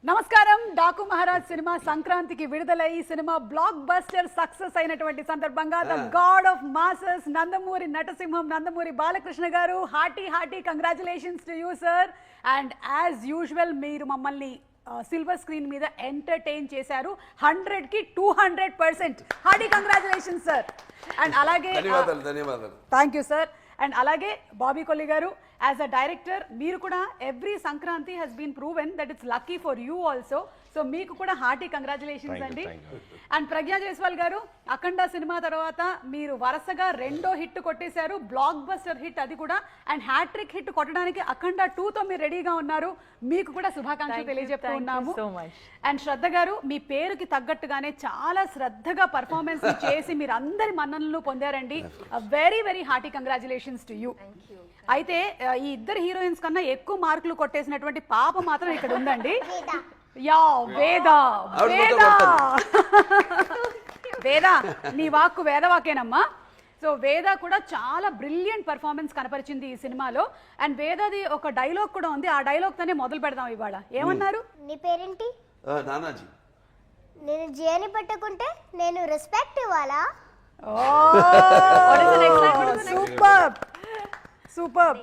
నమస్కారం. డాకు మహారాజ్ సినిమా సంక్రాంతికి విడుదలై ఈ సినిమా బ్లాక్ బస్టర్ సక్సెస్ అయినటువంటి సందర్భంగా the god of masses Nandamuri నటసింహం Nandamuri Balakrishna garu hearty congratulations to you sir. And as usual మీరు మమ్మల్ని సిల్వర్ స్క్రీన్ మీద ఎంటర్టైన్ చేశారు. 100కి 200%. Hearty congratulations sir. అండ్ అలాగే ధన్యవాదాలు. Thank you sir. అండ్ అలాగే బాబీ కొల్లి గారు యాజ్ అ డైరెక్టర్ మీరు కూడా every Sankranti has been proven that it's lucky for you also. So మీకు కూడా హార్టీ కంగ్రాచులేషన్స్ అండి. అండ్ ప్రజ్ఞా జైస్వాల్ గారు అఖండ సినిమా తర్వాత మీరు వరుసగా రెండో హిట్ కొట్టేశారు, బ్లాక్ బస్టర్ హిట్ అది కూడా. అండ్ హ్యాట్రిక్ హిట్ కొట్టడానికి అఖండ 2తో మీరు రెడీగా ఉన్నారు. మీకు కూడా శుభాకాంక్షలు తెలియజెప్తూ ఉన్నాము. అండ్ శ్రద్ధ గారు మీ పేరుకి తగ్గట్టుగానే చాలా శ్రద్ధగా పర్ఫార్మెన్స్ చేసి మీరు అందరి మన్ననలు పొందారండి. Very very hearty congratulations to you. అయితే ఈ ఇద్దరు హీరోయిన్స్ కన్నా ఎక్కువ మార్కులు కొట్టేసినటువంటి పాప మాత్రం ఇక్కడ ఉందండి. యా వేద వేద వేద నీ వాక్కు వేదవాకేనమ్మా. సో వేద కూడా చాలా బ్రిలియంట్ పర్ఫార్మెన్స్ కనపరిచింది ఈ సినిమాలో. అండ్ వేదది ఒక డైలాగ్ కూడా ఉంది, ఆ డైలాగ్ తోనే మొదలు పెడదాం ఇవాళ. ఏమన్నారు? నీ పేరేంటి? నానాజీ. నేను జేని పట్టుకుంటే నేను రెస్పెక్ట్ ఇవ్వాలా? Super super.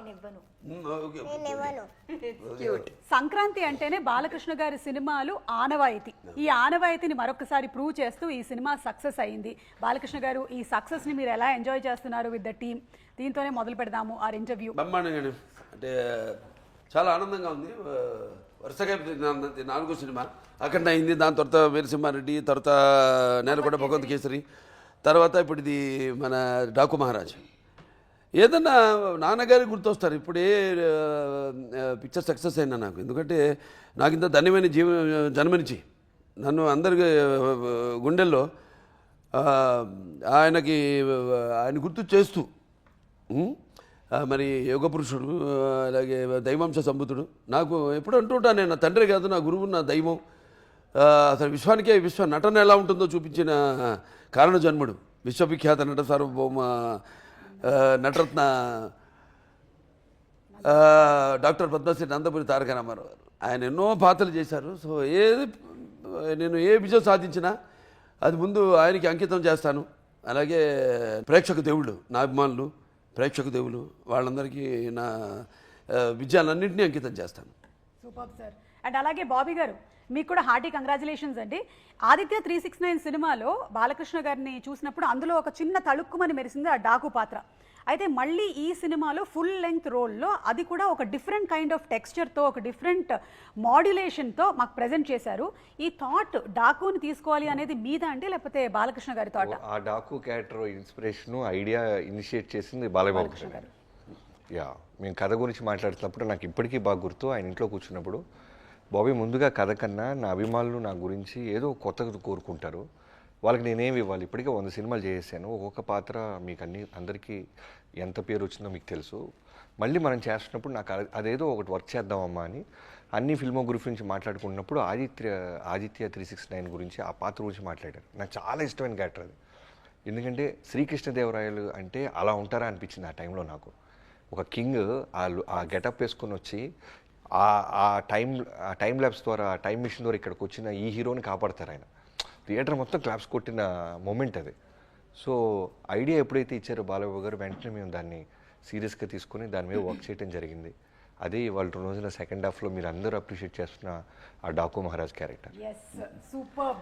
సంక్రాంతి అంటేనే బాలకృష్ణ గారి సినిమాలు ఆనవాయితీ. ఈ ఆనవాయితీని మరొకసారి ప్రూవ్ చేస్తూ ఈ సినిమా సక్సెస్ అయింది. బాలకృష్ణ గారు ఈ సక్సెస్ ని మీరు ఎలా ఎంజాయ్ చేస్తున్నారు విత్ ద టీమ్? దీంతోనే మొదలు పెడదాము ఆర్ ఇంటర్వ్యూ. బ్రహ్మాండంగా అంటే చాలా ఆనందంగా ఉంది. వరుసగా 4వ సినిమా అఖండ అయింది, దాని తర్వాత వీరసింహారెడ్డి, తర్వాత నేలకొండ భగవంత్ కేసరి, తర్వాత ఇప్పుడు ఇది మన డాకు మహారాజ్. ఏదన్నా నాన్నగారికి గుర్తొస్తారు. ఇప్పుడే పిక్చర్ సక్సెస్ అయినా నాకు, ఎందుకంటే నాకు ఇంత ధన్యమైన జన్మనిచ్చి నన్ను అందరికి గుండెల్లో ఆయన గుర్తు చేస్తూ మరి యోగ పురుషుడు, అలాగే దైవాంశ సంబుతుడు. నాకు ఎప్పుడు అంటుంటాను, నేను నా తండ్రి కాదు, నా గురువు, నా దైవం. అసలు విశ్వానికే విశ్వ నటన ఎలా ఉంటుందో చూపించిన కారణ జన్ముడు, విశ్వవిఖ్యాత నట సార్వభౌమ నటరత్న డాక్టర్ పద్మశ్రీ నందమూరి తారక రామారావు గారు. ఆయన ఎన్నో పాత్రలు చేశారు. సో నేను ఏ విజయం సాధించినా అది ముందు ఆయనకి అంకితం చేస్తాను. అలాగే ప్రేక్షక దేవుళ్ళు, నా అభిమానులు, ప్రేక్షక దేవులు, వాళ్ళందరికీ నా విజయాలన్నింటినీ అంకితం చేస్తాను. Super sir. అండ్ అలాగే బాబీ గారు మీకు కూడా హార్టీ కంగ్రాచులేషన్స్ అండి. ఆదిత్య 369 సినిమాలో బాలకృష్ణ గారిని చూసినప్పుడు అందులో ఒక చిన్న తళుక్కుమని మెరిసింది ఆ డాకు పాత్ర. అయితే మళ్ళీ ఈ సినిమాలో ఫుల్ లెంగ్త్ రోల్లో అది కూడా ఒక డిఫరెంట్ కైండ్ ఆఫ్ టెక్స్చర్తో, ఒక డిఫరెంట్ మాడ్యులేషన్తో మాకు ప్రజెంట్ చేశారు. ఈ థాట్ డాకుని తీసుకోవాలి అనేది మీద అండి, లేకపోతే బాలకృష్ణ గారి థాట్? ఆ Daaku character inspiration idea initiate చేసింది బాలకృష్ణ గారు. యా, మేము కథ గురించి మాట్లాడుతున్నప్పుడు నాకు ఇప్పటికీ బాగా గుర్తు. ఆయన ఇంట్లో కూర్చున్నప్పుడు, బాబీ ముందుగా కథ కన్నా నా అభిమానులు నా గురించి ఏదో కొత్తగా కోరుకుంటారు, వాళ్ళకి నేనేమి ఇవ్వాలి? ఇప్పటికే 100 సినిమాలు చేసాను, ఒక్కొక్క పాత్ర మీకు అందరికీ ఎంత పేరు వచ్చిందో మీకు తెలుసు. మళ్ళీ మనం చేస్తున్నప్పుడు నాకు అదేదో ఒకటి వర్క్ చేద్దామమ్మా అని అన్ని ఫిల్మోగ్రఫీ నుంచి మాట్లాడుకున్నప్పుడు ఆదిత్య 369 గురించి, ఆ పాత్ర గురించి మాట్లాడారు. నాకు చాలా ఇష్టమైన క్యారెక్టర్ అది. ఎందుకంటే శ్రీకృష్ణదేవరాయలు అంటే అలా ఉంటారా అనిపించింది ఆ టైంలో నాకు. ఒక కింగ్ ఆ గెటప్ వేసుకొని వచ్చి ఆ టైం ల్యాబ్స్ ద్వారా, ఆ టైం మిషన్ ద్వారా ఇక్కడికి వచ్చిన ఈ హీరోని కాపాడతారు ఆయన. థియేటర్ మొత్తం క్లాప్స్ కొట్టిన మూమెంట్ అది. సో ఐడియా ఎప్పుడైతే ఇచ్చారో బాలబాబు గారు, వెంటనే మేము దాన్ని సీరియస్గా తీసుకుని దాని మీద వర్క్ చేయడం జరిగింది. అదే ఇవాళ రోజున సెకండ్ హాఫ్లో మీరు అందరూ అప్రిషియేట్ చేస్తున్న ఆ Daaku Maharaj character. Super.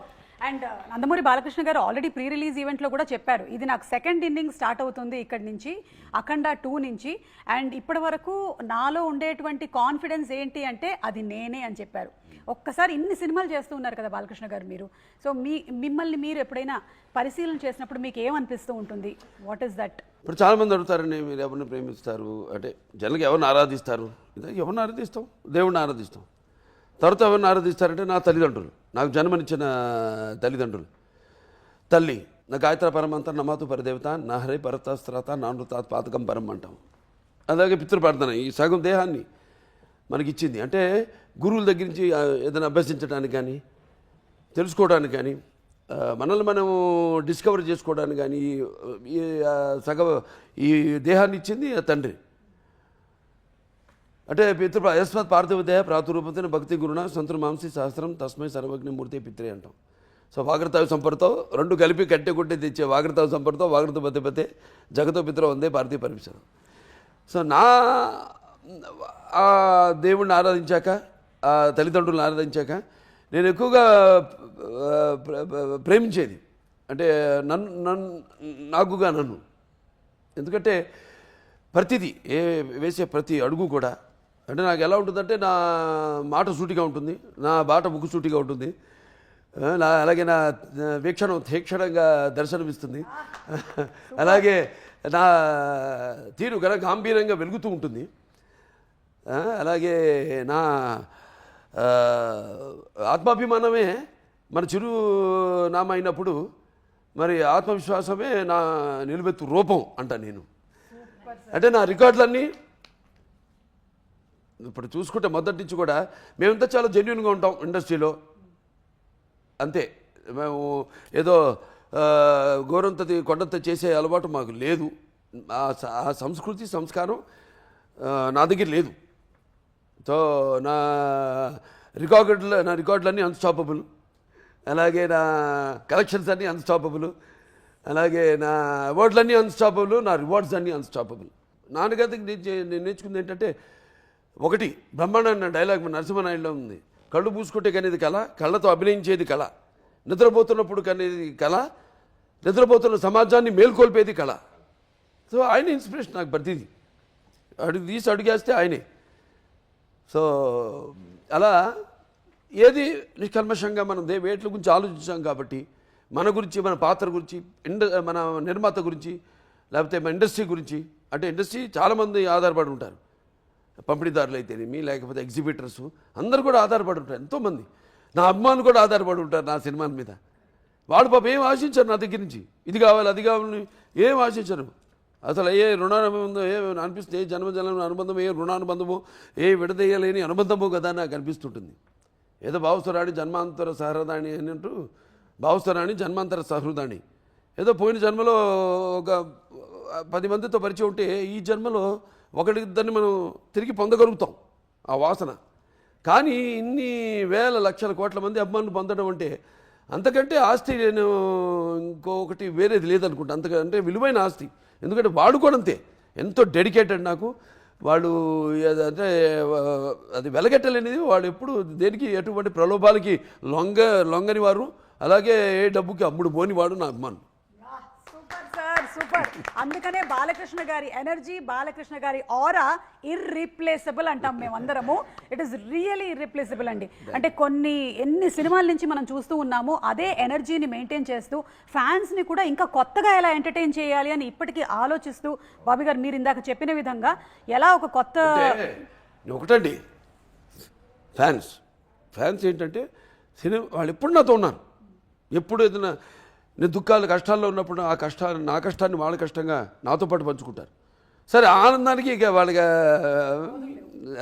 And Nandamuri Balakrishna గారు ఆల్రెడీ ప్రీ రిలీజ్ ఈవెంట్లో కూడా చెప్పారు, ఇది నాకు సెకండ్ ఇన్నింగ్ స్టార్ట్ అవుతుంది ఇక్కడి నుంచి, అఖండ 2 నుంచి. అండ్ ఇప్పటి వరకు నాలో ఉండేటువంటి కాన్ఫిడెన్స్ ఏంటి అంటే అది నేనే అని చెప్పారు. ఒక్కసారి ఇన్ని సినిమాలు చేస్తూ ఉన్నారు కదా బాలకృష్ణ గారు మీరు. సో మిమ్మల్ని మీరు ఎప్పుడైనా పరిశీలన చేసినప్పుడు మీకు ఏమనిపిస్తూ ఉంటుంది? What is that? ఇప్పుడు చాలామంది అడుగుతారండి, మీరు ఎవరిని ప్రేమిస్తారు అంటే, జనరల్గా ఎవరిని ఆరాధిస్తారు? ఎవరిని ఆరాధిస్తాం? దేవుడిని ఆరాధిస్తాం. తర్వాత ఎవరిని ఆరాధిస్తారంటే నా తల్లిదండ్రులు, నాకు జన్మనిచ్చిన తల్లిదండ్రులు. తల్లి నా గాయత్ర పరమంత నమాతు పరదేవత, నా హరే పరతాస్త్రాత, నా నృతాత్ పాతకం పరం అంటాం. అలాగే పితృప్రార్థన, ఈ సగం దేహాన్ని మనకిచ్చింది. అంటే గురువుల దగ్గర నుంచి ఏదైనా అభ్యసించడానికి కానీ, తెలుసుకోవడానికి కానీ, మనల్ని మనం డిస్కవర్ చేసుకోవడానికి కానీ ఈ దేహాన్ని ఇచ్చింది తండ్రి. అంటే యస్మత్ పార్థివదేహ ప్రాతురూపతిన భక్తి గురుణ సంతుర్ మాంసి సహస్రం తస్మై సర్వజ్ఞ మూర్తి పిత్రే అంటాం. సో వాగ్రతావి సంపర్తో రెండు కలిపి కట్టె కొట్టి తెచ్చే వాగ్రతావి సంపర్తో వాగ్రత పతే జగతో పిత్ర వందే పార్థివ పరమేశ్వరం. సో ఆ దేవుణ్ణి ఆరాధించాక, ఆ తల్లిదండ్రులను ఆరాధించాక నేను ఎక్కువగా ప్రేమించేది అంటే నన్ను ఎందుకంటే ప్రతిదీ వేసే ప్రతి అడుగు కూడా అంటే నాకు ఎలా ఉంటుందంటే నా మాట సూటిగా ఉంటుంది, నా బాట ముక్కు సూటిగా ఉంటుంది, అలాగే నా వీక్షణం తీక్షణంగా దర్శనమిస్తుంది, అలాగే నా తీరు గాంభీర్యంగా వెలుగుతూ ఉంటుంది, అలాగే నా ఆత్మాభిమానమే మన చిరునామా అయినప్పుడు మరి ఆత్మవిశ్వాసమే నా నిలువెత్తు రూపం అంట నేను. అంటే నా రికార్డులన్నీ ఇప్పుడు చూసుకుంటే మొదటి నుంచి కూడా మేమంతా చాలా జెన్యున్గా ఉంటాం ఇండస్ట్రీలో, అంతే. మేము ఏదో గోరంతది కొండంత చేసే అలవాటు మాకు లేదు, ఆ సంస్కృతి సంస్కారం నా దగ్గర లేదు. సో నా రికార్డులన్నీ అన్స్టాపబుల్, అలాగే నా కలెక్షన్స్ అన్నీ అన్స్టాపబుల్, అలాగే నా అవార్డులన్నీ అన్స్టాపబుల్, నా రివార్డ్స్ అన్నీ అన్స్టాపబుల్. నాన్నగారికి నేను నేర్చుకుంది ఏంటంటే ఒకటి బ్రహ్మాండ డైలాగ్ నరసింహనాయుడులో ఉంది, కళ్ళు పూసుకుంటే కనేది కళ, కళ్ళతో అభినయించేది కళ, నిద్రపోతున్నప్పుడు కనేది కళ, నిద్రపోతున్న సమాజాన్ని మేల్కొల్పేది కళ. సో ఆయన ఇన్స్పిరేషన్ నాకు ప్రతిదీ అడుగేస్తే ఆయనే. సో అలా ఏది నిష్కల్మషంగా మనం వేట్ల గురించి ఆలోచించాం కాబట్టి మన గురించి, మన పాత్ర గురించి, మన నిర్మాత గురించి, లేకపోతే మన ఇండస్ట్రీ గురించి, అంటే ఇండస్ట్రీ చాలామంది ఆధారపడి ఉంటారు, పంపిణీదారులు అయితేనేమి లేకపోతే ఎగ్జిబిటర్స్ అందరూ కూడా ఆధారపడి ఉంటారు, ఎంతోమంది నా అభిమానులు కూడా ఆధారపడి ఉంటారు నా సినిమాల మీద. వాడు పాప ఏం ఆశించారు నా దగ్గర నుంచి, ఇది కావాలి అది కావాలని ఏం ఆశించరు. అసలు ఏ రుణానుబంధం ఏ అనిపిస్తుంది, ఏ జన్మజన్మ అనుబంధం, ఏ రుణానుబంధమో, ఏ విడదీయలేని అనుబంధమో కదా నాకు అనిపిస్తుంటుంది. ఏదో భావస్వరాణి జన్మాంతర సహృదాణి అన్నట్టు, భావస్వరాణి జన్మాంతర సహృదాణి, ఏదో పోయిన జన్మలో ఒక 10 మందితో పరిచయం ఉంటే ఈ జన్మలో ఒకరిద్దరిని మనం తిరిగి పొందగలుగుతాం ఆ వాసన. కానీ ఇన్ని వేల లక్షల కోట్ల మంది అభిమానులు పొందడం అంటే అంతకంటే ఆస్తి నేను ఇంకొకటి వేరేది లేదనుకుంటా, అంతకంటే విలువైన ఆస్తి. ఎందుకంటే వాడు కూడా అంతే ఎంతో డెడికేటెడ్ నాకు. వాళ్ళు అంటే అది వెలగట్టలేనిది, వాడు ఎప్పుడు దేనికి ఎటువంటి ప్రలోభాలకి లొంగని వారు, అలాగే ఏ డబ్బుకి అమ్ముడు పోని వాడు నా అభిమానం. Super sir, super. అందుకనే బాలకృష్ణ గారి ఎనర్జీ, బాలకృష్ణ గారి ఆరా ఇర్రీప్లేసబుల్ అంటాం మేమందరము. ఇట్ ఈస్ రియలీ ఇర్రీప్లేసబుల్ అండి. అంటే ఎన్ని సినిమాల నుంచి మనం చూస్తూ ఉన్నామో అదే ఎనర్జీని మెయింటైన్ చేస్తూ ఫ్యాన్స్ని కూడా ఇంకా కొత్తగా ఎలా ఎంటర్టైన్ చేయాలి అని ఇప్పటికీ ఆలోచిస్తూ, బాబీ గారు మీరు ఇందాక చెప్పిన విధంగా ఎలా ఒక కొత్త ఒకటండి ఫ్యాన్స్ ఏంటంటే సినిమా వాళ్ళు ఎప్పుడు నాతో ఉన్నారు, ఎప్పుడు ఏదైనా నేను దుఃఖాలు కష్టాల్లో ఉన్నప్పుడు నా కష్టాన్ని వాళ్ళ కష్టంగా నాతో పాటు పంచుకుంటారు. సరే ఆనందానికి ఇక వాళ్ళకి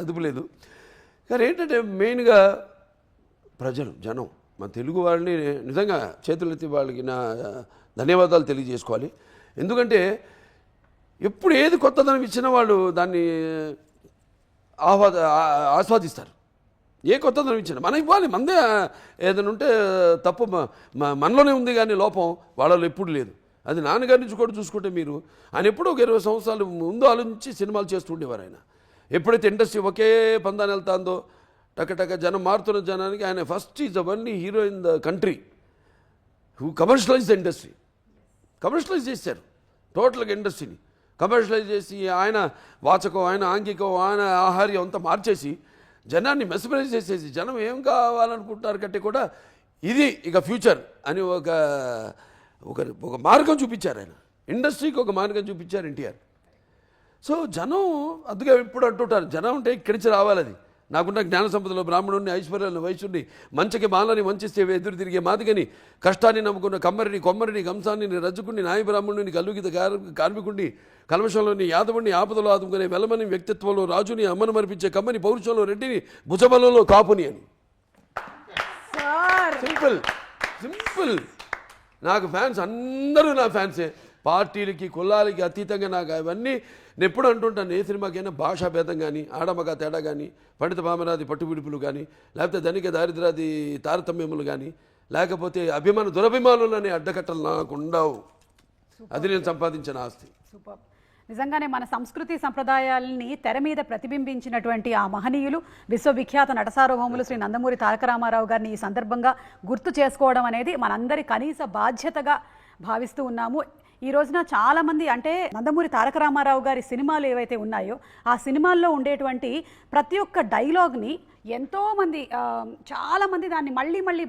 అదుపు లేదు. కానీ ఏంటంటే మెయిన్గా ప్రజలు, జనం, మన తెలుగు వాళ్ళని నిజంగా చేతులెత్తి వాళ్ళకి నా ధన్యవాదాలు తెలియజేసుకోవాలి. ఎందుకంటే ఎప్పుడు ఏది కొత్తదనం ఇచ్చినా వాళ్ళు దాన్ని ఆస్వాదిస్తారు. ఏ కొత్తదనం ఇచ్చినా మనం ఇవ్వాలి, మందే ఏదైనా ఉంటే తప్పు మనలోనే ఉంది కానీ లోపం వాళ్ళలో ఎప్పుడు లేదు. అది నాన్నగారి నుంచి కూడా చూసుకుంటే మీరు ఆయన ఎప్పుడూ ఒక 20 సంవత్సరాలు ముందు ఆలోచించి సినిమాలు చేస్తూ ఉండేవారు. ఆయన ఎప్పుడైతే ఇండస్ట్రీ ఒకే పందాన్ని వెళ్తాందో టక జనం మారుతున్న జనానికి ఆయన first is the only hero in the country who commercialize the industry. Commercialize చేశారు టోటల్గా ఇండస్ట్రీని, కమర్షియలైజ్ చేసి ఆయన వాచకం, ఆయన ఆంగికం, ఆయన ఆహార్యం అంతా మార్చేసి జనాన్ని మెస్మరైజ్ చేసేసి జనం ఏం కావాలనుకుంటున్నారు కంటే కూడా ఇది ఇక ఫ్యూచర్ అని ఒక మార్గం చూపించారు ఆయన. ఇండస్ట్రీకి ఒక మార్గం చూపించారు ఎన్టీఆర్. సో జనం అందుకే ఎప్పుడు అంటుంటారు, జనం అంటే ఇక్కడి నుంచి రావాలి. అది నాకున్న జ్ఞాన సంపదలో బ్రాహ్మణుడిని, ఐశ్వర్యాన్ని, వైశ్యుడిని, మంచికి మాలని వంచిస్తే ఎదురు తిరిగే మాదిగని, కష్టాన్ని నమ్ముకున్న కమ్మరిని, కొమ్మరిని, కంసాన్ని, రజ్జుకుని, నాయ బ్రాహ్మణుని, కలుగిత కార్మికుడిని, కల్మషంలోని యాదవుడిని, ఆపదలో ఆదుకునే వెలమని, వ్యక్తిత్వంలో రాజుని, అమ్మను మరిపించే కమ్మని, పౌరుషంలో రెడ్డిని, భుజబలంలో కాపుని అని. సింపుల్. నాకు ఫ్యాన్స్ అందరూ నా ఫ్యాన్సే. పార్టీలకి కులాలకి అతీతంగా నాకు అవన్నీ నేను ఎప్పుడు అంటుంటాను, ఏ సినిమాకైనా భాషా భేదం కానీ, ఆడమగ తేడా కానీ, పండిత పామరాది పట్టుబిడుపులు కానీ, లేకపోతే ధనిక దారిద్రాది తారతమ్యములు కానీ, లేకపోతే అభిమాన దురభిమానులనే అడ్డకట్టలు నాకు ఉండవు. అది నేను సంపాదించిన ఆస్తి. సూపర్. నిజంగానే మన సంస్కృతి సంప్రదాయాల్ని తెర మీద ప్రతిబింబించినటువంటి ఆ మహనీయులు విశ్వవిఖ్యాత నటసార్వభౌములు శ్రీ నందమూరి తారక రామారావు గారిని ఈ సందర్భంగా గుర్తు చేసుకోవడం అనేది మనందరి కనీస బాధ్యతగా భావిస్తూ ఉన్నాము. ఈ రోజున చాలామంది అంటే నందమూరి తారక రామారావు గారి సినిమాలు ఏవైతే ఉన్నాయో ఆ సినిమాల్లో ఉండేటువంటి ప్రతి ఒక్క డైలాగ్ని ఎంతోమంది చాలామంది దాన్ని మళ్ళీ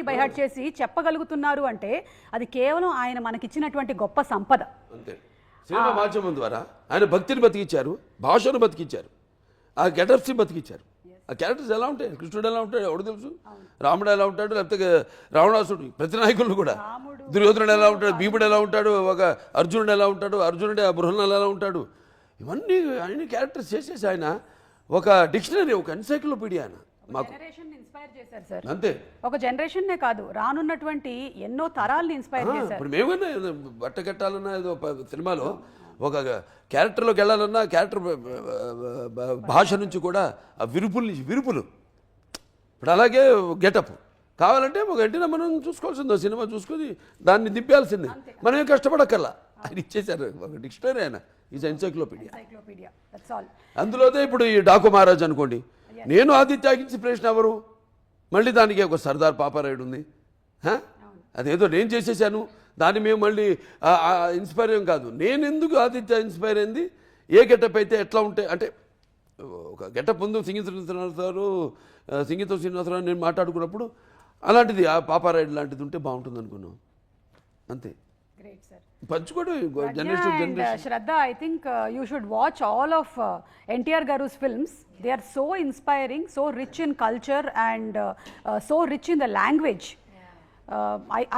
బైహార్ట్ చేసి చెప్పగలుగుతున్నారు అంటే అది కేవలం ఆయన మనకిచ్చినటువంటి గొప్ప సంపద. అంతే. సినిమా మాధ్యమం ద్వారా ఆయన భక్తిని బతికిచ్చారు, భాషను బతికిచ్చారు, ఆ గెటప్స్ని బతికిచ్చారు. ఆ క్యారెక్టర్స్ ఎలా ఉంటాయి, కృష్ణుడు ఎలా ఉంటాడు ఎవడు తెలుసు, రాముడు ఎలా ఉంటాడు, లేకపోతే రావణాసుడు, ప్రతి నాయకులు కూడా, దుర్యోధనుడు ఎలా ఉంటాడు, భీముడు ఎలా ఉంటాడు, ఒక అర్జునుడు ఎలా ఉంటాడు, అర్జునుడే ఆ బృహన్నలు ఎలా ఉంటాడు, ఇవన్నీ ఆయన క్యారెక్టర్స్ చేసేసి ఆయన ఒక డిక్షనరీ, ఒక ఎన్సైక్లోపీడియా ఆయన మాకు ఇన్స్పైర్ చేశారు సార్. అంతే. ఒక జనరేషన్నే కాదు, రానున్నటువంటి ఎన్నో తరాల్ని ఇన్స్పైర్ చేశారు. ఇప్పుడు మేమన్నా బట్ట కట్టాలన్నా ఏదో సినిమాలో ఒక క్యారెక్టర్లోకి వెళ్ళాలన్నా క్యారెక్టర్ భాష నుంచి కూడా ఆ విరుపులు ఇప్పుడు అలాగే గెటప్ కావాలంటే ఒక గంటనే మనం చూసుకోవాల్సిందో, సినిమా చూసుకొని దాన్ని దింపాల్సిందే, మనమే కష్టపడక్కర్లా. ఆయన ఇచ్చేశారు ఒక డిక్షనరీ, ఆయన ఈజ్ ఎన్సైక్లోపీడియా. అందులోనే ఇప్పుడు ఈ డాకు మహారాజ్ అనుకోండి, నేను ఆదిత్యకి ఇన్స్పిరేషన్ ఎవరు, మళ్ళీ దానికి ఒక సర్దార్ పాపారాయుడు ఉంది, అదేదో నేను చేసేసాను దాన్ని మేము మళ్ళీ ఇన్స్పైర్ ఏం కాదు. నేను ఎందుకు ఆదిత్య ఇన్స్పైర్ అయింది, ఏ గెటప్ అయితే ఎట్లా ఉంటే అంటే ఒక గెటప్ ముందు సంగీతం శ్రీనివాసరావు నేను మాట్లాడుకున్నప్పుడు అలాంటిది ఆ పాపారాయుడు లాంటిది ఉంటే బాగుంటుంది అనుకున్నాం. అంతే. పంచుకోవడం generation. Shraddha, I think you should watch all of NTR Garu's films. They are so inspiring, so rich in culture and so rich in the language.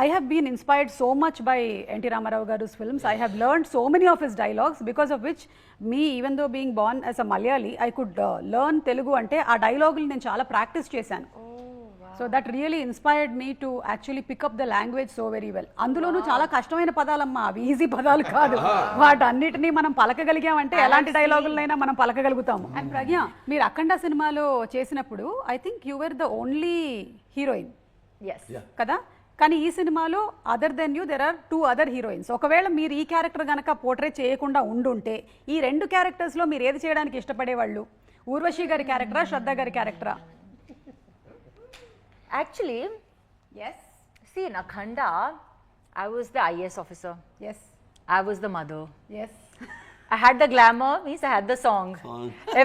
I have been inspired so much by NT Ramarao Garu's films. I have learned so many of his dialogues, because of which me, even though being born as a Malayali, I could learn Telugu ante aa dialogue నేను చాలా practice చేశాను. So that really inspired me to actually pick up the language so very well. అందులోనూ చాలా కష్టమైన పదాలమ్మా, అవి easy పదాలు కాదు. వాటన్నిటినీ మనం పలకగలిగామంటే ఎలాంటి డైలాగులైనా మనం పలకగలుగుతాము. అండ్ ప్రజ్ఞ, మీరు అఖండ సినిమాలో చేసినప్పుడు I think you were the only heroine కదా, కానీ ఈ సినిమాలో other than you there are 2 other heroines. ఒకవేళ మీరు ఈ క్యారెక్టర్ కనుక పోర్ట్రేట్ చేయకుండా ఉండుంటే ఈ 2 క్యారెక్టర్స్లో మీరు ఏది చేయడానికి ఇష్టపడేవాళ్ళు? ఊర్వశి గారి క్యారెక్టరా, శ్రద్ధ గారి క్యారెక్టరా? Actually, yes. See, in Akhanda, I was the IAS officer. Yes. I was the mother. Yes. I had the glamour, means I had the song.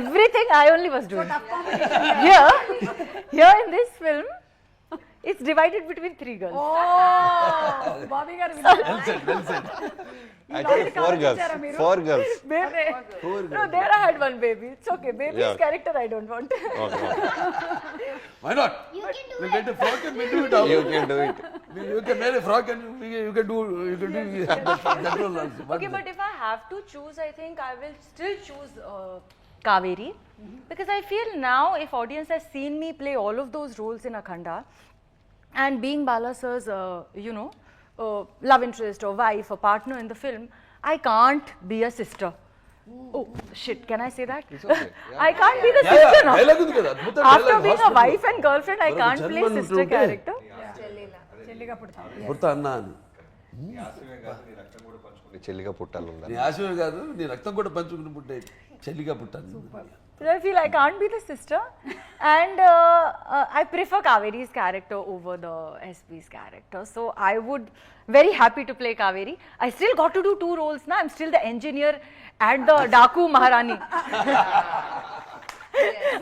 Everything I only was doing. Here in this film, it's divided between 3 girls. Oh, Bobby garu. Well said. Actually, 4 girls. Baby. No, there I had one baby. It's okay. Baby's character I don't want. Okay. Why not? You can do We it. get a frock and we do it out. You can do it. You can wear a frock and you can do that role also. Okay, but if I have to choose, I think I will still choose Kaveri. Because I feel now, if audience has seen me play all of those roles in Akhanda, and being Bala sir's, love interest or wife or partner in the film, I can't be a sister. Oh shit, can I say that? It's okay. Yeah. I can't be the sister now. Dialogue ఉంది కదా, అద్భుత After dialogue, being a hospital. wife and girlfriend, I can't play German sister ఉంటుంటే. character. చెల్లిగా పుడతాం. పుడతా అన్నా అని. చెల్లిగా పుట్టాలి ఉందా? నీ ఆశమే కాదు, నీ రక్తం కూడా పంచుకుని పుట్టే చెల్లిగా పుట్టాను. So I feel I can't be the sister, and I prefer Kaveri's character over the SP's character. So I would very happy to play Kaveri. I still got to do 2 roles now. I'm still the engineer and the Daku Maharani.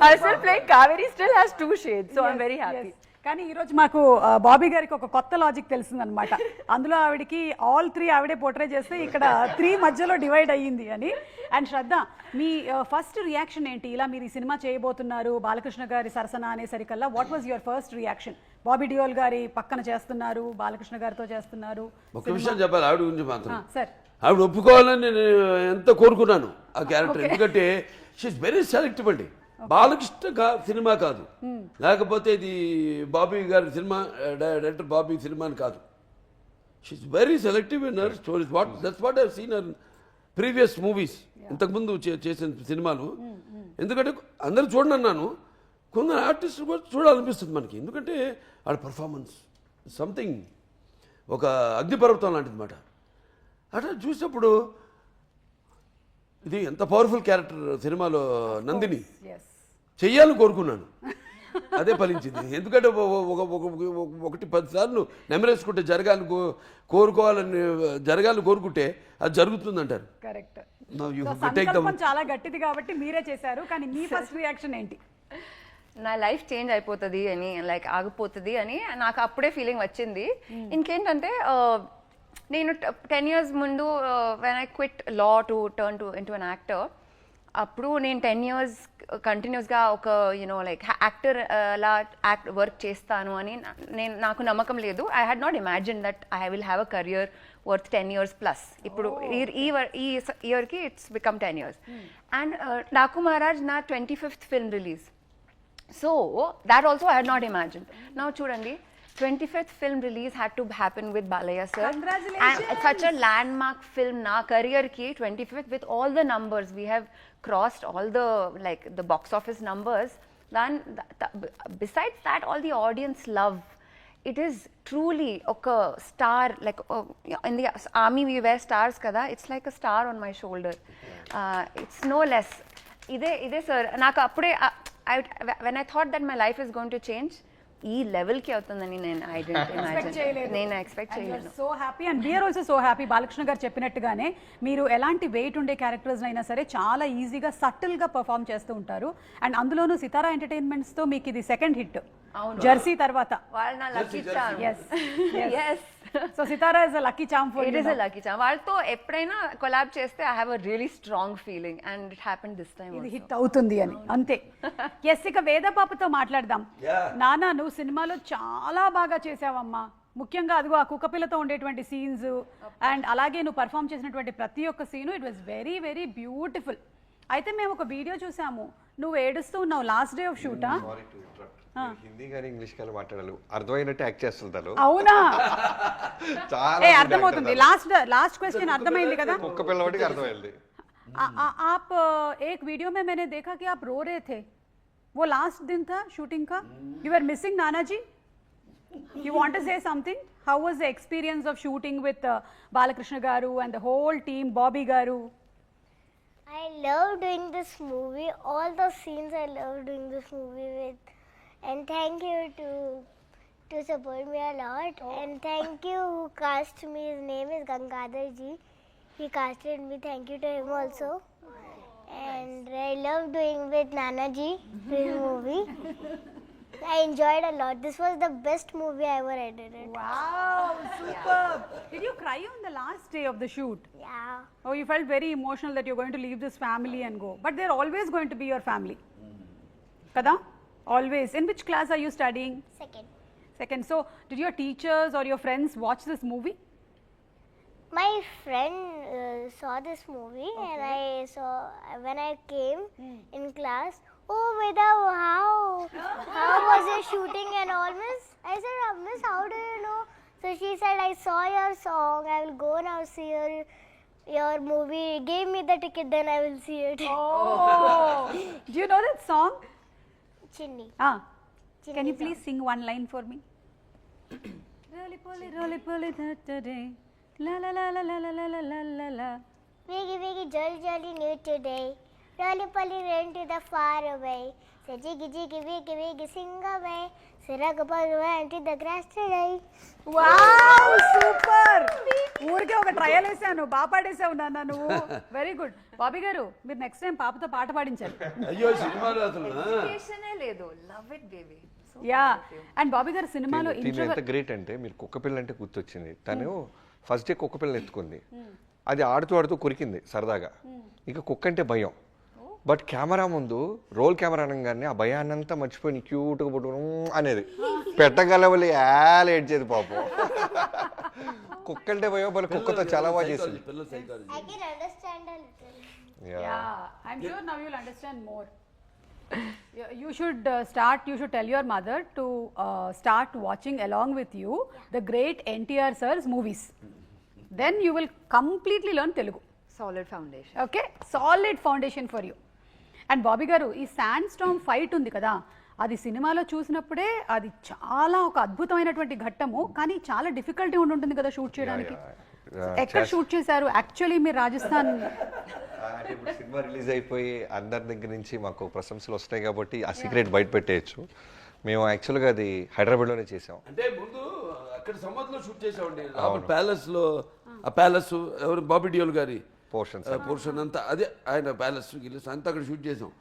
I still play Kaveri. Still has 2 shades, so I'm very happy. కానీ ఈరోజు మాకు బాబీ గారికి ఒక కొత్త logic తెలిసిందనమాట. అందులో ఆవిడకి all 3 ఆవిడే portray చేస్తే ఇక్కడ 3 మధ్యలో డివైడ్ అయ్యింది అని. అండ్ శ్రద్ధ, మీ ఫస్ట్ రియాక్షన్ ఏంటి? ఇలా మీరు ఈ సినిమా చేయబోతున్నారు, బాలకృష్ణ గారి సరసన అనేసరికల్లా what was your first reaction? Bobby Deol గారి పక్కన చేస్తున్నారు, బాలకృష్ణ గారితో చేస్తున్నారు. ఒక విషయం చెప్పాలి ఆవిడ గురించి మాత్రం. సార్, ఆవిడ ఒప్పుకోవాలని నేను ఎంత కోరుకున్నాను ఆ క్యారెక్టర్, ఎందుకంటే షీఈస్ వెరీ సెలెక్టివ్ అండి. బాలకృష్ణ సినిమా కాదు, లేకపోతే ఇది బాబీ గారి సినిమా, డైరెక్టర్ బాబీ సినిమా అని కాదు. She's very selective in her stories. That's what I seen her previous movies. ఇంతకుముందు చేసిన సినిమాలు. ఎందుకంటే అందరూ చూడండి అన్నాను, కొందరు ఆర్టిస్టులు కూడా చూడాలనిపిస్తుంది మనకి. ఎందుకంటే ఆడ పర్ఫార్మెన్స్ సంథింగ్ ఒక అగ్నిపర్వతం లాంటిది మాట. అట్లా చూసినప్పుడు ఇది ఎంత పవర్ఫుల్ క్యారెక్టర్ సినిమాలో నందిని Yes. చెయ్యాలని కోరుకున్నాను, అదే ఫలించింది. ఎందుకంటే ఒకటి 10 సార్లు నెమరేసుకుంటే జరగాలని కోరుకుంటే అది జరుగుతుంది అంటారు. Correct. Now you So, have to take the సంకల్పం చాలా గట్టిది కాబట్టి మీరే చేశారు. కానీ మీ ఫస్ట్ రియాక్షన్ ఏంటి? నా లైఫ్ చేంజ్ అయిపోతుంది అని, లైక్ ఆగిపోతుంది అని నాకు అప్పుడే ఫీలింగ్ వచ్చింది. ఇంకేంటంటే నేను 10 years ముందు when I quit law to turn into an actor, అప్పుడు నేను 10 years కంటిన్యూస్గా ఒక లైక్ యాక్టర్ లా వర్క్ చేస్తాను అని నాకు నమ్మకం లేదు. I had not imagine that I will have a career worth 10 years plus. ఇప్పుడు ఈ ఇయర్కి it's become 10 years. And Daaku Maharaj నా 25th film release. So that also I had not imagined. Now chudandi, 25th film release had to happen with Balaya sir. Congratulations. And it's such a landmark film na career ki 25th with all the numbers. We have crossed all the the box office numbers. Then besides that, all the audience love. It is truly a star, like in the army we wear stars kada. It's like a star on my shoulder. It's no less. Ide sir, naku appude when I thought that my life is going to change, ఈ లెవెల్కి అవుతుందని నేను I don't imagine. నేను expect చేయలేదు. So happy and we're also so happy. Balakrishna garu చెప్పినట్టుగానే మీరు ఎలాంటి wait ఉండే క్యారెక్టర్స్ అయినా సరే చాలా ఈజీగా సటిల్గా పర్ఫామ్ చేస్తూ ఉంటారు. అండ్ అందులోనూ సితారా ఎంటర్టైన్మెంట్స్తో మీకు ఇది సెకండ్ హిట్ జెర్సీ తర్వాత. వాళ్ళు నా lucky charm. yes so Sithara is a lucky charm for you. It is a lucky charm. వాళ్ళతో ఎప్పుడైనా కొలాబ్ చేస్తే I have a really strong feeling and it happened this time. ఇది హిట్ అవుతుంది అని అంతే. ఎస్, ఇక వేద పాపతో మాట్లాడదాం. నానా, నువ్వు సినిమాలో చాలా బాగా చేసావమ్మా. ముఖ్యంగా అదిగో ఆ కుక్కపిల్లతో ఉండేటువంటి సీన్స్ అండ్ అలాగే నువ్వు పర్ఫామ్ చేసినటువంటి ప్రతి ఒక్క scene it was very very beautiful. అయితే మేము ఒక వీడియో చూసాము, నువ్వు ఏడుస్తూ ఉన్నావు లాస్ట్ డే ఆఫ్ షూటా? హిందీ కానీ ఇంగ్లీష్ కానీ మాట్లాడాలి, అర్థమైనట్టు యాక్ట్ చేస్తుంటారు. అవునా? చాలా అర్థమవుతుంది. లాస్ట్ క్వశ్చన్ అర్థమైంది కదా? కుక్క పిల్లవాడికి అర్థమైంది. आप एक वीडियो में मैंने देखा कि आप रो रहे थे. वो लास्ट दिन था शूटिंग का. You were missing Nana ji. You want to say something? How was the experience of shooting with Balakrishna garu and the whole team, Bobby garu? I love doing this movie. All the scenes I love doing this movie with. And thank you to support me a lot. And thank you who cast me. His name is Gangadhar ji. He casted me. Thank you to him also. And I love doing with Nana ji this movie. I enjoyed a lot. This was the best movie I ever edited. Wow, superb. Did you cry on the last day of the shoot? Yeah. Oh, you felt very emotional that you're going to leave this family and go. But they're always going to be your family. Kada? Always. In which class are you studying? Second. So, did your teachers or your friends watch this movie? My friend saw this movie, and I saw when I came in class. Oh, Veda, how was your shooting and all, Miss? I said, Miss, how do you know? So she said, I saw your song. I will go now see your movie. Give me the ticket, then I will see it. Oh, do you know that song? Chinni. Can you please sing one line for me? Roly poly today. La la la la la la la la la la. Wiggy jolly new today. Roly poly ran to the far away. Say jiggy wiggy sing away. Siragapal ran to the grass today. Wow, super! ఊరికే ఒక trial వేసాను, బాగా పాడేసావు నాన్న నువ్వు. Very good. Bobby గారు, మీరు next time పాపతో పాట పాడించారు. అయ్యో సినిమాలో అసలు లేదు. Love it baby. Yeah. And Bobby గారు సినిమాలో ఎంత గ్రేట్ అంటే, మీరు కుక్కపిల్ల అంటే గుర్తొచ్చింది. తను ఫస్ట్ డే కుక్కపిల్లని ఎత్తుకుంది, అది ఆడుతూ కొరికింది సరదాగా. ఇక కుక్క అంటే భయం. బట్ కెమెరా ముందు రోల్ కెమెరా అనగానే ఆ భయాన్నంతా మర్చిపోయి క్యూట్గా పుట్టుకుని అనేది పెట్టగలవలి ఏడ్చేది పాపం. కుక్క అంటే భయం, బలి కుక్కతో చాలా బాగా చేసింది. I can understand a little. Yeah, I'm sure now you'll understand more. You should you should tell your mother to start watching along with you the great NTR sir's movies. Then you will completely learn Telugu. Solid foundation. Okay solid foundation for you. And Bobby గారు ఈ sand storm fight ఉంది కదా, అది సినిమాలో చూసినప్పుడే అది చాలా ఒక అద్భుతమైనటువంటి ఘట్టము, కానీ చాలా డిఫికల్టీ ఉంటుంది కదా షూట్ చేయడానికి. ఎక్కడ షూట్ చేశారు యాక్చువల్లీ మీరు? రాజస్థాన్. అంటే ఇప్పుడు సినిమా రిలీజ్ అయిపోయి అందరి దగ్గర నుంచి మాకు ప్రశంసలు వస్తాయి కాబట్టి ఆ సీక్రెట్ బయట పెట్టేయచ్చు. మేము యాక్చువల్గా అది హైదరాబాద్లోనే చేసాం. అంటే ముందు అక్కడ సమ్మర్లో షూట్ చేసామండి ప్యాలెస్లో. ఆ ప్యాలెస్ ఎవరు బాబీ డియోల్ గారి పోర్షన్ అంతా అదే, ఆయన ప్యాలెస్ గిల్లెస్ అంతా అక్కడ షూట్ చేసాం.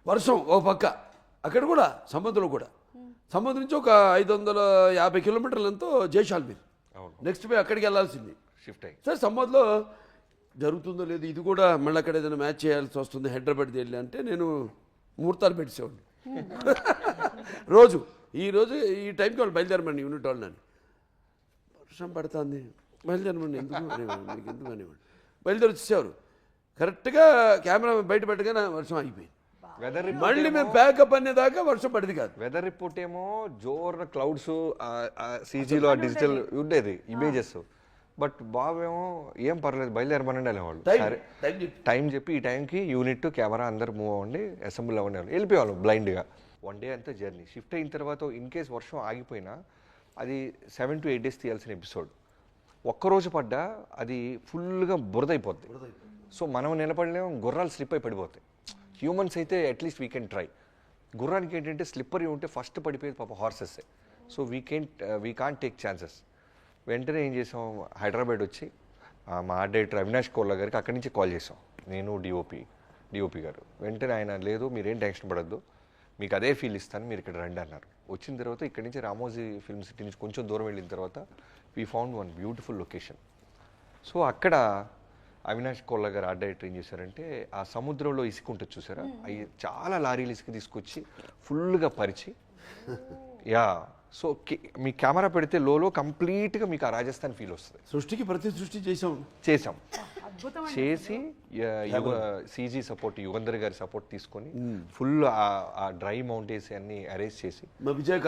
వర్షం ఓ పక్క, అక్కడ కూడా సముద్రం కూడా. సముద్రం నుంచి ఒక 550 కిలోమీటర్లు ఎంతో జైషాల్మీర్. నెక్స్ట్ పోయి అక్కడికి వెళ్ళాల్సింది షిఫ్ట్ అయ్యి. సరే సమ్మర్లో జరుగుతుందో లేదు, ఇది కూడా మళ్ళీ అక్కడ ఏదైనా మ్యాచ్ చేయాల్సి వస్తుంది హైదరాబాద్కి వెళ్ళి అంటే నేను ముహూర్తాలు పెట్టేసేవాడిని. రోజు ఈ టైంకి వాళ్ళు బయలుదేరమండి యూనిట్ వాళ్ళు. నన్ను వర్షం పడుతుంది బయలుదేరమండి, ఎందుకు అనేవాడు, మీకు ఎందుకు అనేవాడు. బయలుదేరి వచ్చేసేవారు. కరెక్ట్గా కెమెరా బయట పెట్టగానే వర్షం ఆగిపోయింది. మళ్ళీ మేము ప్యాకప్ అనేదాకా వర్షం పడింది కాదు. వెదర్ రిపోర్ట్ ఏమో జోర్న క్లౌడ్స్ సీజీలో డిజిటల్ ఉండేది ఇమేజెస్. బట్ బాబు ఏమో ఏం పర్లేదు బయలుదేరమనండి అనేవాళ్ళు. సరే టైం చెప్పి ఈ టైంకి యూనిట్ కెమెరా అందరు మూవ్ అవ్వండి, అసెంబ్లీ అవ్వండి వెళ్ళిపోయేవాళ్ళు బ్లైండ్గా. 1 డే అంతా జర్నీ. షిఫ్ట్ అయిన తర్వాత ఇన్ కేస్ వర్షం ఆగిపోయినా అది 7 to 8 days తీయాల్సిన ఎపిసోడ్. ఒక్కరోజు పడ్డా అది ఫుల్గా బురదైపోద్ది. సో మనం నిలబడలేము, గుర్రాలు స్లిప్ అయి పడిపోతాయి. హ్యూమన్స్ అయితే అట్లీస్ట్ వీ కెన్ ట్రై. గుర్రానికి ఏంటంటే స్లిప్పరీ ఉంటే ఫస్ట్ పడిపోయేది పాప horses. So we can't take chances. వెంటనే ఏం చేసాం, హైదరాబాద్ వచ్చి మా ఆర్ట్ డైరెక్టర్ అవినాష్ కోల్లా గారికి అక్కడి నుంచి కాల్ చేసాం, నేను డిఓపి గారు. వెంటనే ఆయన లేదు మీరేం టెన్షన్ పడద్దు, మీకు అదే ఫీల్ ఇస్తాను, మీరు ఇక్కడ రండి అన్నారు. వచ్చిన తర్వాత ఇక్కడి నుంచి రామోజీ ఫిల్మ్ సిటీ నుంచి కొంచెం దూరం వెళ్ళిన తర్వాత we found one beautiful location. So అక్కడ అవినాష్ కోల్లా గారు ఆర్ట్ డైరెక్టర్ ఏం చేశారంటే ఆ సముద్రంలో ఇసుక ఉంటుంది చూసారా, అవి చాలా లారీలు ఇసుక తీసుకొచ్చి ఫుల్గా పరిచి సో మీ కెమెరా పెడితే లోలో కంప్లీట్గా మీకు ఆ రాజస్థాన్ ఫీల్ వస్తుంది. సృష్టికి ప్రతి సృష్టి చేసాం చేసి సీజీ సపోర్ట్ యుగంధర్ గారి సపోర్ట్ తీసుకొని ఫుల్ ఆ డ్రై మౌంటైన్స్ అన్ని అరేంజ్ చేసి విజయ్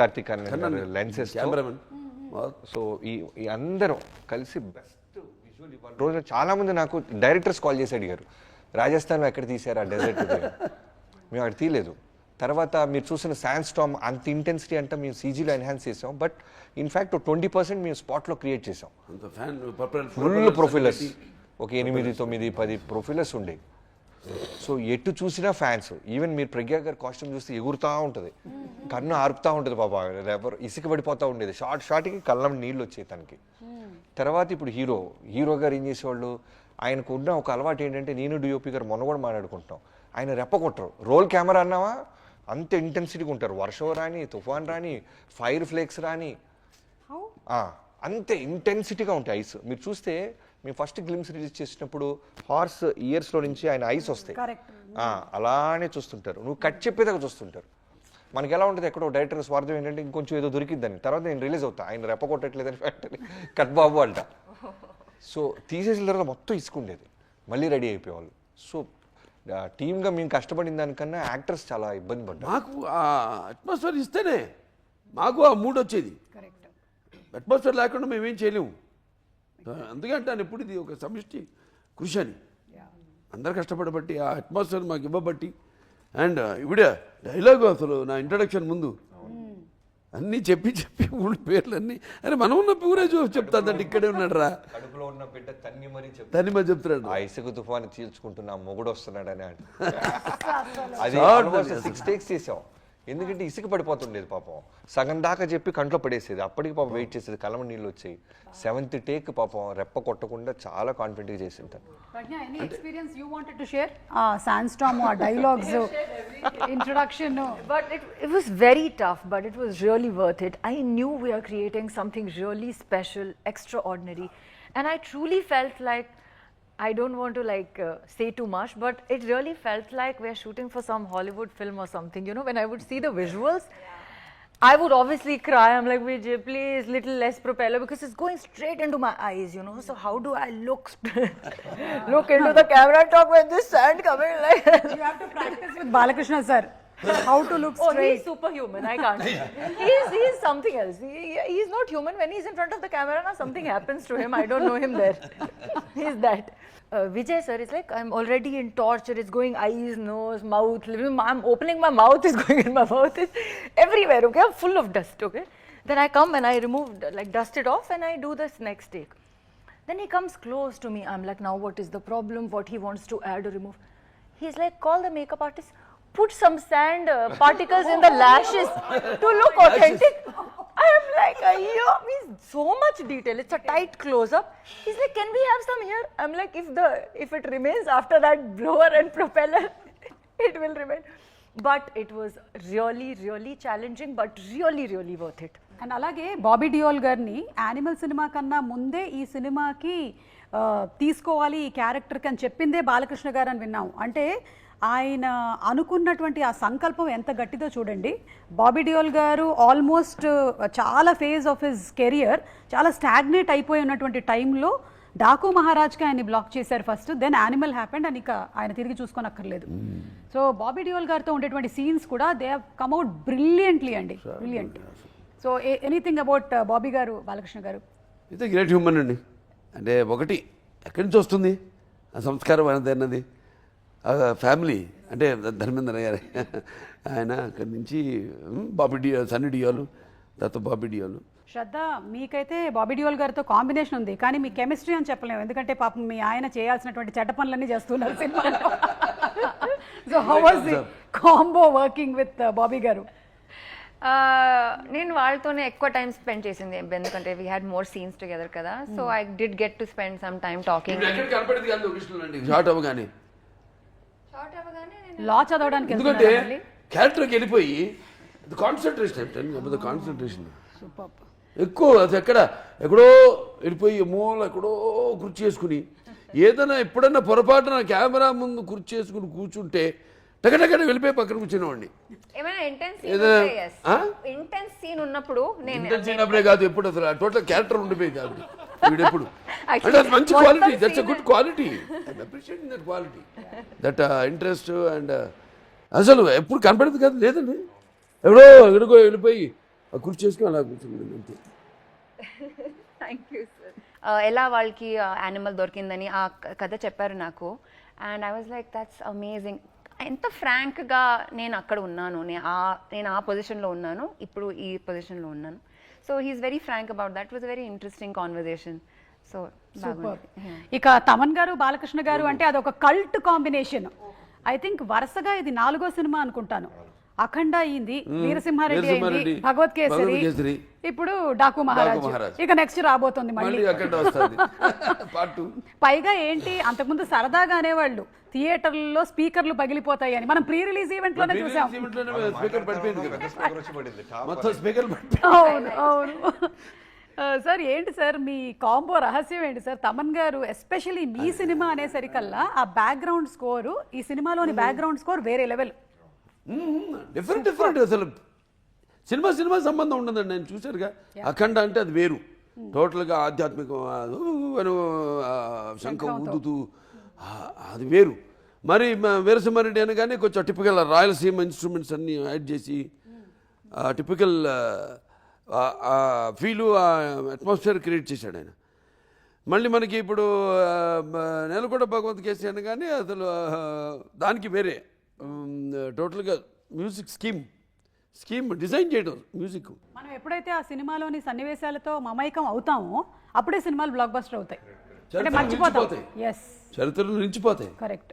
కార్తిక్ అన్న లెన్సెస్ సో ఈ అందరం కలిసి బెస్ట్ విజువల్ రోజు చాలా మంది నాకు డైరెక్టర్స్ కాల్ చేసి అడిగారు రాజస్థాన్లో ఎక్కడ తీశారు ఆ డెజర్ట్. మేము అక్కడ తీయలేదు. తర్వాత మీరు చూసిన శాండ్ స్టామ్ అంత ఇంటెన్సిటీ అంటే మేము సీజీలో ఎన్హాన్స్ చేసాం. బట్ ఇన్ఫ్యాక్ట్ 20% మేము స్పాట్లో క్రియేట్ చేసాం. ఫుల్ ప్రొఫైలర్స్ ఒక 8, 9, 10 ప్రొఫైలర్స్ ఉండే. సో ఎటు చూసినా ఫ్యాన్స్. ఈవెన్ మీరు ప్రజ్ఞా గారి కాస్ట్యూమ్ చూస్తే ఎగురుతూ ఉంటుంది, కన్ను ఆరుపుతూ ఉంటుంది పాప, ఎవరు ఇసుక పడిపోతూ ఉండేది. షార్ట్కి కళ్ళం నీళ్ళు వచ్చాయి తనకి. తర్వాత ఇప్పుడు హీరో గారు ఏం చేసేవాళ్ళు, ఆయనకు ఉన్న ఒక అలవాటు ఏంటంటే నేను డిఓపి గారు మొన్న కూడా మాట్లాడుకుంటాం, ఆయన రెప్పకొట్టరు. రోల్ కెమెరా అన్నావా అంత ఇంటెన్సిటీగా ఉంటారు. వర్షం రాని, తుఫాన్ రాని, ఫైర్ ఫ్లేక్స్ రాని, అంతే ఇంటెన్సిటీగా ఉంటాయి ఐస్. మీరు చూస్తే మేము ఫస్ట్ గ్లిమ్స్ రిలీజ్ చేసినప్పుడు హార్స్ ఇయర్స్లో నుంచి ఆయన ఐస్ వస్తాయి, అలానే చూస్తుంటారు. నువ్వు కట్ చెప్పేదాకా చూస్తుంటారు. మనకి ఎలా ఉంటుంది, ఎక్కడో డైరెక్టర్ స్వార్థం ఏంటంటే ఇంకొంచెం ఏదో దొరికిద్దని. తర్వాత నేను రిలీజ్ అవుతా, ఆయన రెప్ప కొట్టట్లేదని ఫ్యాక్టరీ కట్ బాబు అంట. సో తీసేసిన తర్వాత మొత్తం ఇసుకుండేది, మళ్ళీ రెడీ అయిపోయేవాళ్ళు. సో టీమ్గా మేము కష్టపడిన దానికన్నా యాక్టర్స్ చాలా ఇబ్బంది పడ్డారు. మాకు ఆ అట్మాస్ఫియర్ ఇస్తేనే మాకు ఆ మూడ్ వచ్చేది. అట్మాస్ఫియర్ లేకుండా మేమేం చేయలేము. అందుకే అంటాను ఎప్పుడు ఇది ఒక సమిష్టి కృషి అని. అందరు కష్టపడబట్టి ఆ అట్మాస్ఫియర్ మాకు ఇవ్వబట్టి. అండ్ ఇవిడ డైలాగ్ అసలు నా ఇంట్రడక్షన్ ముందు అన్నీ చెప్పి ఊళ్ళ పేర్లన్నీ అరే మనం ఉన్న ఊరే చెప్తాదంటే ఇక్కడే ఉన్నాడు రా, కడుపులో ఉన్న బిడ్డ తన్ని మరి చెప్తున్నాడు. ఆ ఇసుక తుఫాను చీల్చుకుంటున్నా మొగుడు వస్తున్నాడని అది 6 takes చేసాం. ఎందుకంటే ఇసుక పడిపోతుండేది పాపం, సగం దాకా చెప్పి కంట్లో పడేసేది. అప్పటికి పాపం వెయిట్ చేసేది, కలమ నీళ్ళు వచ్చాయి. 7th take పాపం రెప్ప కొట్టకుండా చాలా కాన్ఫిడెంట్గా చేసింటాను. Any experience you wanted to share? Sandstorm or dialogues, introduction. But it was very tough, but it was really worth it. I knew we are creating something really special, extraordinary, and I truly felt like, I don't want to say too much, but it really felt like we're shooting for some Hollywood film or something. You know, when I would see the visuals, I would obviously cry. I'm like, Vijay, please, little less propeller, because it's going straight into my eyes, you know. So how do I look into the camera and talk with this sand coming like? You have to practice with Balakrishna sir. How to look Oh, straight. he's superhuman. I can't. He's something else. He's not human. When he's in front of the camera, now something happens to him. I don't know him there. He's that. Vijay sir is like, I'm already in torture. It's going eyes, nose, mouth. I'm opening my mouth. It's going in my mouth. It's everywhere. Okay, I'm full of dust. Okay. Then I come and I remove, like, dust it off, and I do this next take. Then he comes close to me. I'm like, now what is the problem? What he wants to add or remove? He's like, call the makeup artist. Put some sand particles in the lashes to look authentic. I am like, yeah, means so much detail. It's a tight close-up. He's like, can we have some here? I'm like, if it remains after that blower and propeller, it will remain. But it was really, really challenging, but really, really worth it. And అలాగే బాబీ డియోల్ గారిని animal cinema కన్నా ముందే ఈ సినిమాకి తీసుకోవాలి ఈ క్యారెక్టర్కి అని చెప్పిందే బాలకృష్ణ గారు అని విన్నాం. అంటే ఆయన అనుకున్నటువంటి ఆ సంకల్పం ఎంత గట్టిదో చూడండి. బాబీ డియోల్ గారు ఆల్మోస్ట్ చాలా ఫేజ్ ఆఫ్ హిజ్ కెరియర్ చాలా స్టాగ్నేట్ అయిపోయి ఉన్నటువంటి టైంలో డాకు మహారాజ్కి ఆయన్ని బ్లాక్ చేశారు ఫస్ట్, దెన్ యానిమల్ హ్యాపెండ్ అని ఇక ఆయన తిరిగి చూసుకోనక్కర్లేదు. సో బాబీ డియోల్ గారితో ఉండేటువంటి సీన్స్ కూడా they have come out brilliantly అండి, brilliant. So anything about Bobby garu, Balakrishna గారు? ఇది గ్రేట్ హ్యూమన్ అండి. అంటే ఒకటి ఎక్కడి నుంచి వస్తుంది ఆ సంస్కారం అనేది అన్నది, ఫ్యామిలీ అంటే ధర్మేంద్ర గారు ఆయన అక్కడి నుంచి బాబీ డియోల్, సన్నీ డియోలు, తర్వాత బాబీ డియోలు. శ్రద్ధ, మీకైతే బాబీ డియోల్ గారితో కాంబినేషన్ ఉంది, కానీ మీ కెమిస్ట్రీ అని చెప్పలేము, ఎందుకంటే పాపం మీ ఆయన చేయాల్సినటువంటి చెడ్డ పనులన్నీ చేస్తున్నారు సినిమాలో. So how was the combo working with Bobby garu? నేను వాళ్ళతోనే ఎక్కువ టైం స్పెండ్ చేసింది, ఎందుకంటే we had more scenes together కదా. So I did get to spend some time talking. Shot అవ్వగానే లా చదవడానికి ఎందుకంటే క్యారెక్టర్కి వెళ్ళిపోయి కాన్సన్ట్రేషన్ ఎక్కువ, అది ఎక్కడో వెళ్ళిపోయి మూల ఎక్కడో కుర్చీ చేసుకుని ఏదైనా ఎప్పుడన్నా పొరపాటున కెమెరా ముందు కుర్చీ చేసుకుని కూర్చుంటే టగటగట వెళ్ళిపోయి పక్కన కూర్చునేవాడిని. ఏమైనా ఇంటెన్స్ సీన్ ఉన్నప్పుడు చిన్నప్పుడే కాదు, ఎప్పుడు అసలు టోటల్ క్యారెక్టర్ ఉండిపోయింది కాబట్టి వీడెప్పుడు. అంటే అది మంచి quality, that's a good quality, I appreciate that quality, that interest. And అసలు ఎప్పుడు కనపడదు కాదు, లేదండి, ఎక్కడికో వెళ్ళిపోయి ఆ కుర్చీ చేసుకుని అలా కూర్చుంది అంతే. Thank you sir. ఎలా వాళ్ళకి యానిమల్ దొరికిందని ఆ కథ చెప్పారు నాకు, and I was like that's amazing. ఎంత ఫ్రాంక్గా నేను అక్కడ ఉన్నాను, నేను ఆ పొజిషన్లో ఉన్నాను, ఇప్పుడు ఈ పొజిషన్లో ఉన్నాను. So he's very frank about that. Was very interesting conversation. So ఇక తమన్ గారు, బాలకృష్ణ గారు అంటే అదొక కల్ట్ కాంబినేషన్. ఐ థింక్ వరుసగా ఇది 4వ సినిమా అనుకుంటాను. అఖండ అయింది, వీరసింహారెడ్డి అయింది, భగవత్ కేసరి, ఇప్పుడు డాకు మహారాజ్, ఇక నెక్స్ట్ రాబోతుంది మళ్ళీ. పైగా ఏంటి, అంతకుముందు సరదాగా అనేవాళ్ళు థియేటర్లలో స్పీకర్లు పగిలిపోతాయి అని, మనం ప్రీ రిలీజ్ ఈవెంట్ లోనే చూసాం. అవును అవును. సార్ ఏంటి సార్ మీ కాంబో రహస్యం ఏంటి సార్? తమన్ గారు ఎస్పెషల్లీ మీ సినిమా అనేసరికల్లా ఆ బ్యాక్గ్రౌండ్ స్కోరు, ఈ సినిమాలోని బ్యాక్గ్రౌండ్ స్కోర్ వేరే లెవెల్, డిఫరెంట్. అసలు సినిమా సంబంధం ఉండదండి. నేను చూశారుగా అఖండ అంటే అది వేరు, టోటల్గా ఆధ్యాత్మికం, శంఖం ఊదుతూ అది వేరు. మరి వీరసింహారెడ్డి అనగానే కొంచెం టిపికల్ రాయలసీమ ఇన్స్ట్రుమెంట్స్ అన్నీ యాడ్ చేసి టిపికల్ ఫీలు, అట్మాస్ఫియర్ క్రియేట్ చేశాడు ఆయన. మళ్ళీ మనకి ఇప్పుడు నేలకొండ భగవత్ కేసరి అనగానే అసలు దానికి వేరే టోటల్గా మ్యూజిక్ స్కీమ్ డిజైన్ చేయడం మ్యూజిక్. మనం ఎప్పుడైతే ఆ సినిమాలోని సన్నివేశాలతో మమైకం అవుతామో అప్పుడే సినిమాలు బ్లాక్ బస్టర్ అవుతాయి, అంటే మర్చిపోతాం. ఎస్, చరిత్రలు నిలిచిపోతాయి. కరెక్ట్.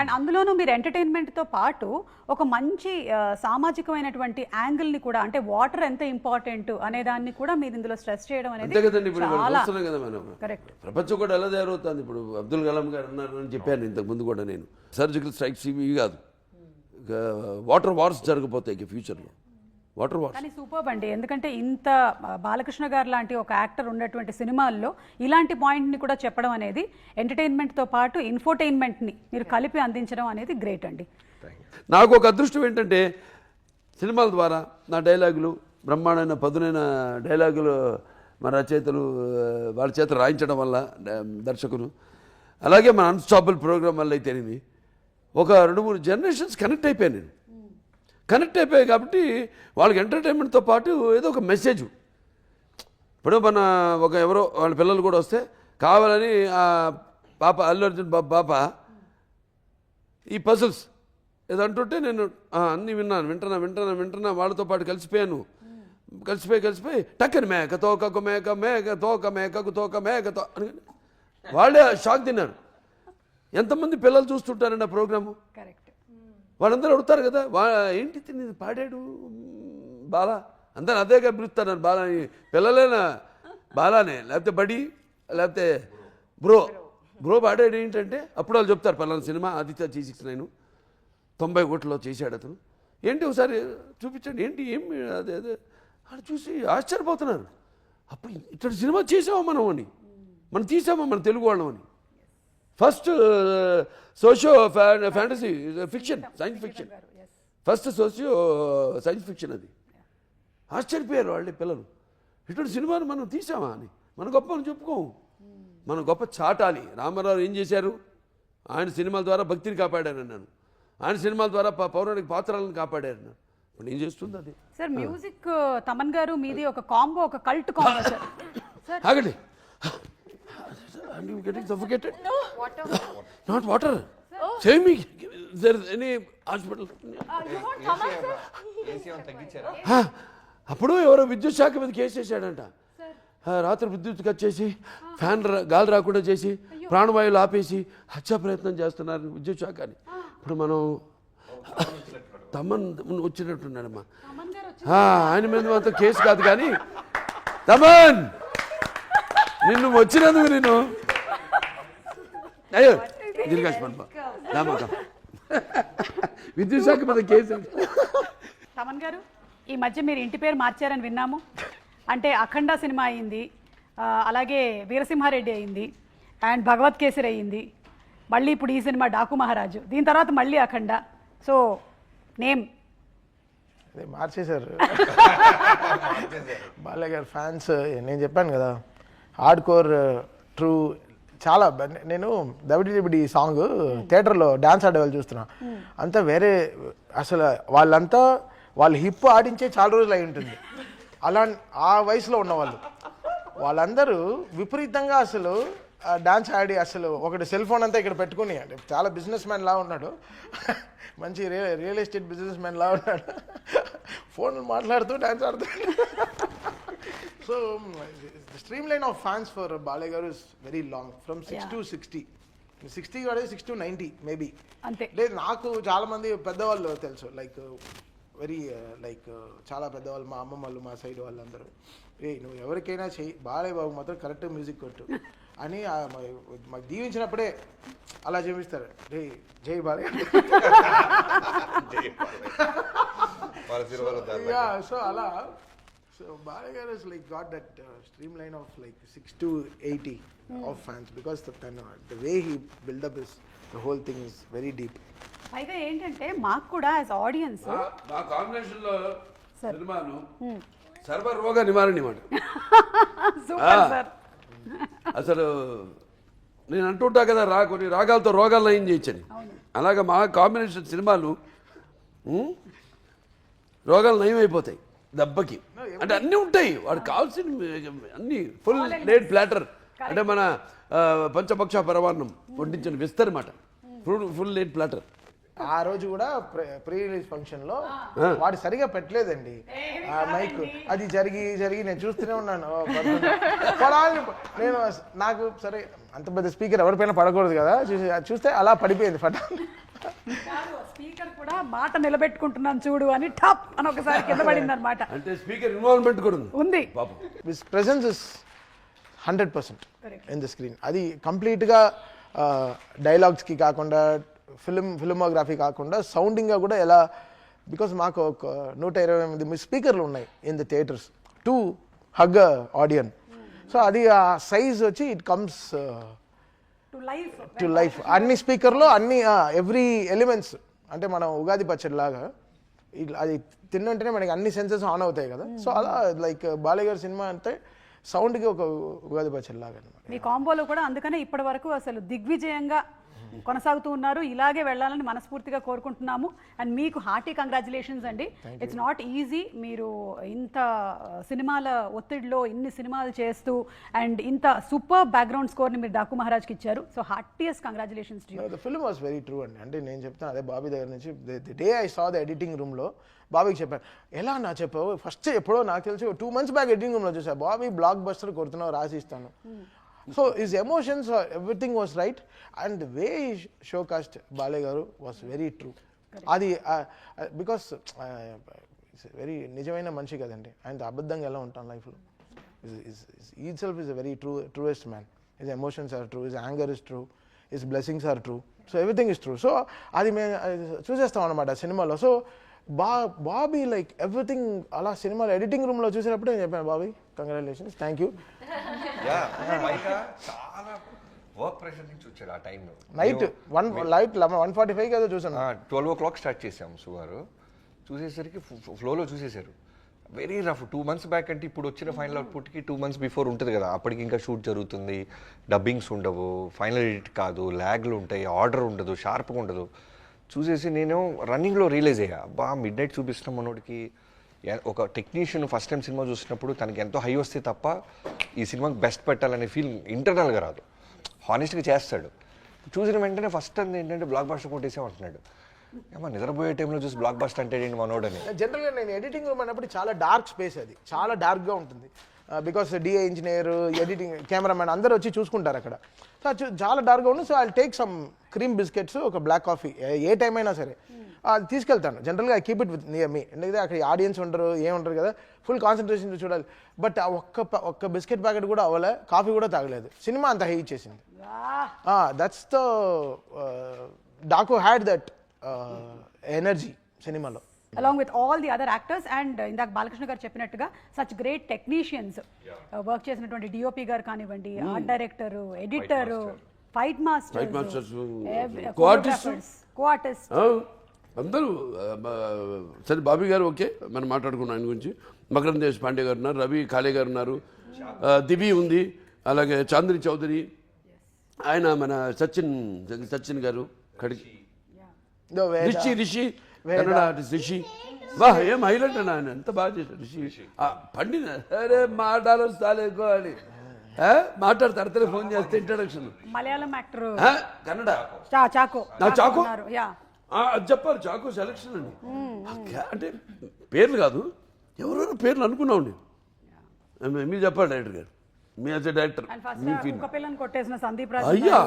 అండ్ అందులోనూ మీరు ఎంటర్టైన్మెంట్తో పాటు ఒక మంచి సామాజికమైనటువంటి యాంగిల్ని కూడా, అంటే వాటర్ ఎంత ఇంపార్టెంట్ అనే దాన్ని కూడా మీరు ఇందులో స్ట్రెస్ చేయడం అనేది చాలా కరెక్ట్. ప్రపంచం కూడా ఎలా తయారవుతుంది. ఇప్పుడు అబ్దుల్ కలాం గారు అన్నారు అని చెప్పాను ఇంతకు ముందు కూడా నేను, సర్జికల్ స్ట్రైక్స్ ఇవి కాదు, వాటర్ వార్స్ జరగబోతాయి ఇక ఫ్యూచర్లో, వాటర్ వార్స్. కానీ సూపర్ అండి, ఎందుకంటే ఇంత బాలకృష్ణ గారు లాంటి ఒక యాక్టర్ ఉన్నటువంటి సినిమాల్లో ఇలాంటి పాయింట్ని కూడా చెప్పడం అనేది, ఎంటర్టైన్మెంట్తో పాటు ఇన్ఫోటైన్మెంట్ని మీరు కలిపి అందించడం అనేది గ్రేట్ అండి. నాకు ఒక అదృష్టం ఏంటంటే సినిమాల ద్వారా నా డైలాగులు బ్రహ్మాండమైన పదునైన డైలాగులు మన రచయితలు వాళ్ళ చేత రాయించడం వల్ల దర్శకులు, అలాగే మన అన్స్టాపబుల్ ప్రోగ్రామ్ వల్ల అయితేనేమి ఒక 2-3 జనరేషన్స్ కనెక్ట్ అయిపోయాను నేను. కనెక్ట్ అయిపోయాయి కాబట్టి వాళ్ళకి ఎంటర్టైన్మెంట్తో పాటు ఏదో ఒక మెసేజ్. ఇప్పుడు మన ఎవరో వాళ్ళ పిల్లలు కూడా వస్తే కావాలని ఆ పాప అల్లు అర్జున్ పాప ఈ పజిల్స్ ఏదో అంటుంటే నేను అన్నీ వింటున్నా వాళ్ళతో పాటు కలిసిపోయాను. కలిసిపోయి టక్కని మేక తోకకు మేక మేక తోక మేకకు తోక మేకతో అని వాళ్ళే షాక్ తిన్నారు. ఎంతమంది పిల్లలు చూస్తుంటారండి ఆ ప్రోగ్రాము. కరెక్ట్. వాళ్ళందరూ అడుగుతారు కదా, ఏంటి తిని పాడాడు బాలా, అందరూ అదేగా పిలుస్తారు బాలాని. పిల్లలేనా బాలానే, లేకపోతే బడి, లేకపోతే బ్రో పాడాడు ఏంటంటే అప్పుడు వాళ్ళు చెప్తారు పలానా సినిమా ఆదిత్య G69 90 కోట్లలో చేశాడు అతను, ఏంటి ఒకసారి చూపించండి ఏంటి ఏమి అదే వాళ్ళు చూసి ఆశ్చర్యపోతున్నారు. అప్పుడు ఇట్లా సినిమా చేసామా మనం తీసామా మన తెలుగు వాళ్ళం అని. First socio fantasy fiction, science fiction, first socio science fiction అది. ఆశ్చర్యపోయారు వాళ్ళే పిల్లలు, ఇటువంటి సినిమాను మనం తీసామా అని. మన గొప్పని చెప్పుకోము, మన గొప్ప చాటాలి. రామారావు ఏం చేశారు, ఆయన సినిమాల ద్వారా భక్తిని కాపాడారు అన్నాను, ఆయన సినిమాల ద్వారా పౌరాణిక పాత్రలను కాపాడారు అన్నాను. ఇప్పుడు ఏం చేస్తుంది అది. సార్ మ్యూజిక్ తమన్ గారు మీది ఒక కాంబో, ఒక కల్ట్ కాంబో సార్. ఆగండి, I'm getting suffocated. No, water. Not water. Save me. Is there any hospital? You want Taman, sir? అప్పుడు ఎవరో విద్యుత్ శాఖ మీద కేసు వేసాడంట. రాత్రి విద్యుత్ కట్ చేసి ఫ్యాన్ గాలి రాకుండా చేసి ప్రాణవాయువులు ఆపేసి హత్యా ప్రయత్నం చేస్తున్నారు విద్యుత్ శాఖ అని. ఇప్పుడు మనం తమన్ వచ్చినట్టున్నాడమ్మా, ఆయన మీద మాత్రం కేసు కాదు కానీ తమన్ నిన్ను వచ్చినందుకు నేను అయ్యో విద్యుత్ శాఖ మీద కేసు. తమన్ గారు ఈ మధ్య మీరు ఇంటి పేరు మార్చారని విన్నాము. అంటే అఖండ సినిమా అయింది, అలాగే వీరసింహారెడ్డి అయింది, అండ్ భగవత్ కేసరి అయింది, మళ్ళీ ఇప్పుడు ఈ సినిమా డాకు మహారాజు, దీని తర్వాత మళ్ళీ అఖండ. సో నేమ్ మార్చేశారు బాలయ్య గారు ఫ్యాన్స్. నేను చెప్పాను కదా హార్డ్ కోర్ ట్రూ చాలా. నేను దబిడి సాంగ్ థియేటర్లో డ్యాన్స్ ఆడేవాళ్ళు చూస్తున్నా, అంతా వేరే అసలు. వాళ్ళు హిప్ ఆడించే చాలా రోజులు అయి ఉంటుంది. అలా ఆ వయసులో ఉన్నవాళ్ళు వాళ్ళందరూ విపరీతంగా అసలు డాన్స్ ఆడి, అసలు ఒకటి సెల్ ఫోన్ అంతా ఇక్కడ పెట్టుకుని, అంటే చాలా బిజినెస్ మ్యాన్ లా ఉన్నాడు, మంచి రియల్ ఎస్టేట్ బిజినెస్ మ్యాన్ లా ఉన్నాడు, ఫోన్లు మాట్లాడుతూ డాన్స్ ఆడుతాడు. So stream line of fans for Balayya garu is very long, from 6 to 60. 60 కాదు 6 to 90 మేబీ. లేదు నాకు చాలా మంది పెద్దవాళ్ళు తెలుసు, లైక్ వెరీ లైక్ చాలా పెద్దవాళ్ళు, మా అమ్మమ్మ వాళ్ళు, మా సైడ్ వాళ్ళందరూ, నువ్వు ఎవరికైనా చెయ్యి బాలయ్య బాబు మాత్రం కరెక్ట్ మ్యూజిక్ కొట్టు అని మాకు దీవించినప్పుడే అలా చూపిస్తారు. జై బాలయ్య. సో అలా so Balayya garu is like got that stream line of like 6 to 80 of fans, because the way he build up is the whole thing is very deep. అయితే ఏంటంటే మాకు కూడా యాజ్ ఆడియన్స్ నా కాంబినేషన్ లో సినిమాను సర్వ రోగ నివారణ మాట. అసలు నేను అంటుంటా కదా కొన్ని రాగాలతో రోగాలు నయం చేయొచ్చని, అలాగే మా కాంబినేషన్ సినిమాలు రోగాలు నయం అయిపోతాయి దెబ్బకి. అంటే అన్నీ ఉంటాయి, వాడికి కావాల్సిన అన్ని ఫుల్ లేడ్ ప్లాటర్, అంటే మన పంచపక్ష పరవాన్నం వడ్డించిన విస్తర్ మాట, ఫుల్ లేడ్ ప్లాటర్. ఆ రోజు కూడా ప్రీ రిలీజ్ ఫంక్షన్ లో వాడు సరిగా పెట్టలేదండి ఆ మైక్, అది జరిగి నేను చూస్తూనే ఉన్నాను. నేను నాకు సరే అంత పెద్ద స్పీకర్ ఎవరిపైన పడకూడదు కదా, చూస్తే అలా పడిపోయింది ఫట. స్పీకర్ కూడా మాట నిలబెట్టుకుంటున్నాను చూడు అని టాప్ అని ఒకసారి కింద పడింది అనమాట. అంటే స్పీకర్ ఇన్వాల్వ్మెంట్ కూడా ఉంది. His presence is 100% in the screen. అది కంప్లీట్గా డైలాగ్స్కి కాకుండా, ఫిల్మోగ్రఫీ కాకుండా సౌండింగ్గా కూడా ఎలా, బికాస్ మాకు ఒక 128 స్పీకర్లు ఉన్నాయి in the theatres to hug audience. So అది ఆ సైజ్ వచ్చి ఇట్ కమ్స్ టు లైఫ్. అన్ని స్పీకర్లో అన్ని ఎవ్రీ ఎలిమెంట్స్, అంటే మనం ఉగాది పచ్చడి లాగా ఇట్లా అది తిన్నంటేనే మనకి అన్ని సెన్సెస్ ఆన్ అవుతాయి కదా. సో అలా లైక్ బాలయ్య గారి సినిమా అంటే సౌండ్కి ఒక ఉగాది పచ్చడిలాగా అనమాట. మీ కాంబోలో కూడా అందుకనే ఇప్పటి వరకు అసలు దిగ్విజయంగా కొనసాగుతూ ఉన్నారు. ఇలాగే వెళ్ళాలని మనస్ఫూర్తిగా కోరుకుంటున్నాము. అండ్ మీకు హార్టీ కంగ్రాచులేషన్స్ అండి. It's not easy. మీరు ఇంత సినిమాల ఒత్తిడిలో ఇన్ని సినిమాలు చేస్తూ అండ్ ఇంత సూపర్ బ్యాక్గ్రౌండ్ స్కోర్ని మీరు డాకు మహారాజ్కి ఇచ్చారు. So heartiest congratulations to you. The film was very true అండి. అంటే నేను చెప్తాను అదే బాబీ దగ్గర నుంచి the day I saw the editing రూమ్లో బాబీకి చెప్పాను, ఎలా నా చెప్పావు ఫస్ట్ ఎప్పుడో నాకు తెలిసి 2 months బ్యాక్ ఎడిటింగ్ రూమ్లో చూసా, బాబీ బ్లాక్ బస్టర్ కొడుతున్నావు రాసి ఇస్తాను. So his emotions everything was right and way show cast Balayya garu was very true. అది బికాస్ వెరీ నిజమైన మనిషి కదండి, ఆయన అబద్ధంగా ఎలా ఉంటాను లైఫ్లో. ఈ self is a very truest man. His emotions are true, his anger is true, his blessings are true. So everything is true. So అది మేము చూసేస్తాం అనమాట సినిమాలో. సో బాబీ లైక్ ఎవ్రీథింగ్ అలా సినిమాలో ఎడిటింగ్ రూమ్లో చూసినప్పుడు నేను చెప్పాను, బాబీ కంగ్రాచులేషన్స్, థ్యాంక్ యూ. చాలా వర్క్ ప్రెషర్ నుంచి వచ్చాడు ఆ టైంలో. నైట్ 1:45 ఏదో చూసాను. 12 o'clock స్టార్ట్ చేసాం సుగారు. చూసేసరికి ఫ్లోలో చూసేశారు. Very rough. 2 months బ్యాక్ అంటే ఇప్పుడు వచ్చిన ఫైనల్ అవుట్పుట్కి 2 months బిఫోర్ ఉంటుంది కదా, అప్పటికి ఇంకా షూట్ జరుగుతుంది, డబ్బింగ్స్ ఉండవు, ఫైనల్ ఎడిట్ కాదు, ల్యాగ్లు ఉంటాయి, ఆర్డర్ ఉండదు, షార్ప్గా ఉండదు. చూసేసి నేను రన్నింగ్లో రియలైజ్ అయ్యా, మిడ్ నైట్ చూపిస్తున్నాం మనోడికి. ఒక టెక్నీషియన్ ఫస్ట్ టైం సినిమా చూసినప్పుడు తనకి ఎంతో హై వస్తే తప్ప ఈ సినిమాకి బెస్ట్ పెట్టాలనే ఫీల్ ఇంటర్నల్గా రాదు, హానెస్ట్గా చేస్తాడు. చూసిన వెంటనే ఫస్ట్ అంది ఏంటంటే బ్లాక్ బస్టర్ కొట్టేసాం అంటున్నాడు. ఏమో నిద్రపోయే టైంలో చూసి బ్లాక్ బస్టర్ అంటే ఏంటి మనోడని. జనరల్గా నేను ఎడిటింగ్ రూమ్ అన్నప్పుడు చాలా డార్క్ స్పేస్, అది చాలా డార్క్గా ఉంటుంది. Because DA engineer, editing, cameraman అందరూ వచ్చి చూసుకుంటారు అక్కడ. సో చాలా డార్క్గా ఉంటుంది. So I take some cream biscuits, ఒక బ్లాక్ కాఫీ, ఏ టైం అయినా సరే అది తీసుకెళ్తాను. జనరల్గా I keep it with near me, ఎందుకంటే అక్కడ ఆడియన్స్ ఉండరు, ఏముంటారు కదా, ఫుల్ కాన్సన్ట్రేషన్ చూడాలి. బట్ ఆ ఒక్క బిస్కెట్ ప్యాకెట్ కూడా అవ్వలే, కాఫీ కూడా తాగలేదు, సినిమా అంత హై ఇచ్చేసింది. That's the Daaku had that energy సినిమాలో. along with all the other actors and ఇందాక బాలకృష్ణ గారు చెప్పినట్టుగా such great technicians వర్క్ చేసినటువంటి డిఓపి గారు కానివ్వండి, art director, editor, fight masters, co artist అందరూ. సరే బాబీ గారు ఓకే, మనం మాట్లాడుకున్నాం ఆయన గురించి. మకరం దేశ్ పాండే గారు ఉన్నారు, రవి కాళే గారు ఉన్నారు, దివి ఉంది, అలాగే చాంద్రి చౌదరి, ఆయన మన సచిన్ గారు, కడికి రిషి కన్నడ ఆర్టిస్ట్ రిషి. వా ఏం హైలైట్ అన్న, ఆయన ఎంత బాగా చేశాడు రిషి. పండిన అరే మాట్లాడాలి సాలేకో అని మాట్లాడతారు, తరతరే ఫోన్ చేస్తే introduction. Malayalam actor Kannada Chacko, Chacko yeah అది చెప్పారు. చాకో సెలక్షన్ అండి, అంటే పేర్లు కాదు, ఎవరెవరు పేర్లు అనుకున్నాం నేను. మీరు చెప్పాలి డైరెక్టర్ గారు, మీ యాజ్ ఎ డైరెక్టర్ కుక్క పిల్లని కొట్టేసిన సందీప్ రాజ్. అయ్యా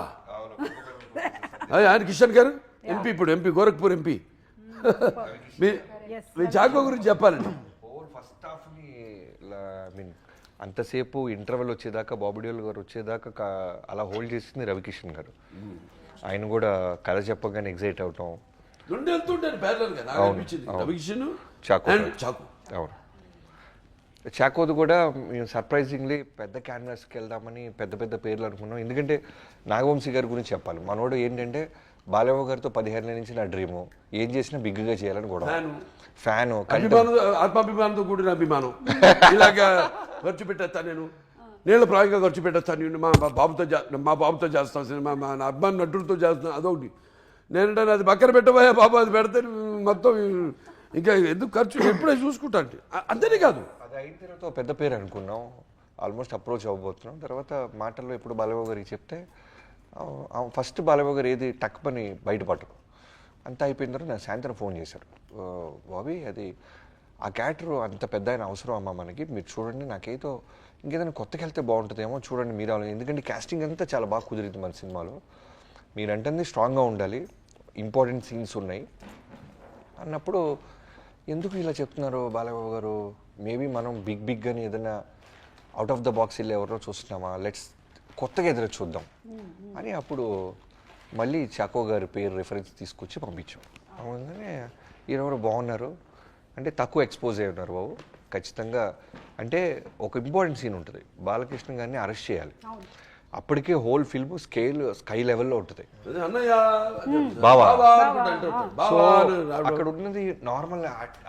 ఆయన కిషన్ గారు ఎంపీ, ఇప్పుడు ఎంపీ గోరఖ్పూర్ ఎంపీ. మీ చాకో గురించి చెప్పాలండి. ఫస్ట్ హాఫ్ని మీన్ అంతసేపు ఇంటర్వెల్ వచ్చేదాకా, బాబుడియోల్ గారు వచ్చేదాకా అలా హోల్డ్ చేసింది రవికిషన్ గారు. ఆయన కూడా కథ చెప్పగానే ఎగ్జైట్ అవటం. అవును, చాకోది కూడా మేము సర్ప్రైజింగ్లీ పెద్ద క్యాన్వాస్కి వెళ్దామని పెద్ద పెద్ద పేర్లు అనుకున్నాం. ఎందుకంటే నాగవంశీ గారి గురించి చెప్పాలి. మనోడు ఏంటంటే బాలయ్య గారితో 15 ఏళ్ళ నుంచి నా డ్రీము, ఏం చేసినా బిగ్గా చేయాలని కూడా ఫ్యాను, ఆత్మాభిమానంతో కూడిన అభిమానం. ఇలాగా ఖర్చు పెట్టేస్తాను నేను, నీళ్ళ ప్రాయంగా ఖర్చు పెట్టేస్తాను నేను, మా బాబుతో చేస్తాను సినిమా, మా అభిమాన నటులతో చేస్తాను, అదొకటి. నేనంటే అది పక్కన పెట్టబోయా బాబు, అది పెడితే మొత్తం ఇంకా ఎందుకు ఖర్చు, ఎప్పుడే చూసుకుంటా అంటే అంతేనే కాదు. అది అయిన తర్వాత పెద్ద పేరు అనుకున్నాం, ఆల్మోస్ట్ అప్రోచ్ అవ్వబోతున్నాం. తర్వాత మాటల్లో ఇప్పుడు బాలయ్య గారికి చెప్తే ఫస్ట్ బాలయ్య గారు ఏది టక్ పని బయటపడరు. అంతా అయిపోయిన తర్వాత నాకు సాయంత్రం ఫోన్ చేశారు, బాబీ అది ఆ క్యారెక్టర్ అంత పెద్ద ఆయన అవసరం అమ్మా మనకి, మీరు చూడండి, నాకేదో ఇంకేదైనా కొత్తకి వెళ్తే బాగుంటుందేమో చూడండి మీరు, ఎందుకంటే కాస్టింగ్ అంతా చాలా బాగా కుదిరింది మన సినిమాలో, మీరంటే స్ట్రాంగ్గా ఉండాలి, ఇంపార్టెంట్ సీన్స్ ఉన్నాయి అన్నప్పుడు, ఎందుకు ఇలా చెప్తున్నారు బాలయ్య గారు, మేబీ మనం బిగ్గాని ఏదైనా అవుట్ ఆఫ్ ద బాక్స్ వెళ్ళి ఎవరో చూస్తున్నామా, లెట్స్ కొత్తగా ఎదురు చూద్దాం అని అప్పుడు మళ్ళీ చాకో గారి పేరు రిఫరెన్స్ తీసుకొచ్చి పంపించాం. అవునంగానే ఈయనెవరు బాగున్నారు అంటే తక్కువ ఎక్స్పోజ్ అయి ఉన్నారు బాబు, ఖచ్చితంగా అంటే ఒక ఇంపార్టెంట్ సీన్ ఉంటుంది, బాలకృష్ణ గారిని అరెస్ట్ చేయాలి. అప్పటికే హోల్ ఫిల్మ్ స్కై లెవెల్లో ఉంటుంది. అదే అన్నయ్య బావా. అనుకుంటా అంటారు. సో బావా అని రావడం. అక్కడ ఉన్నది నార్మల్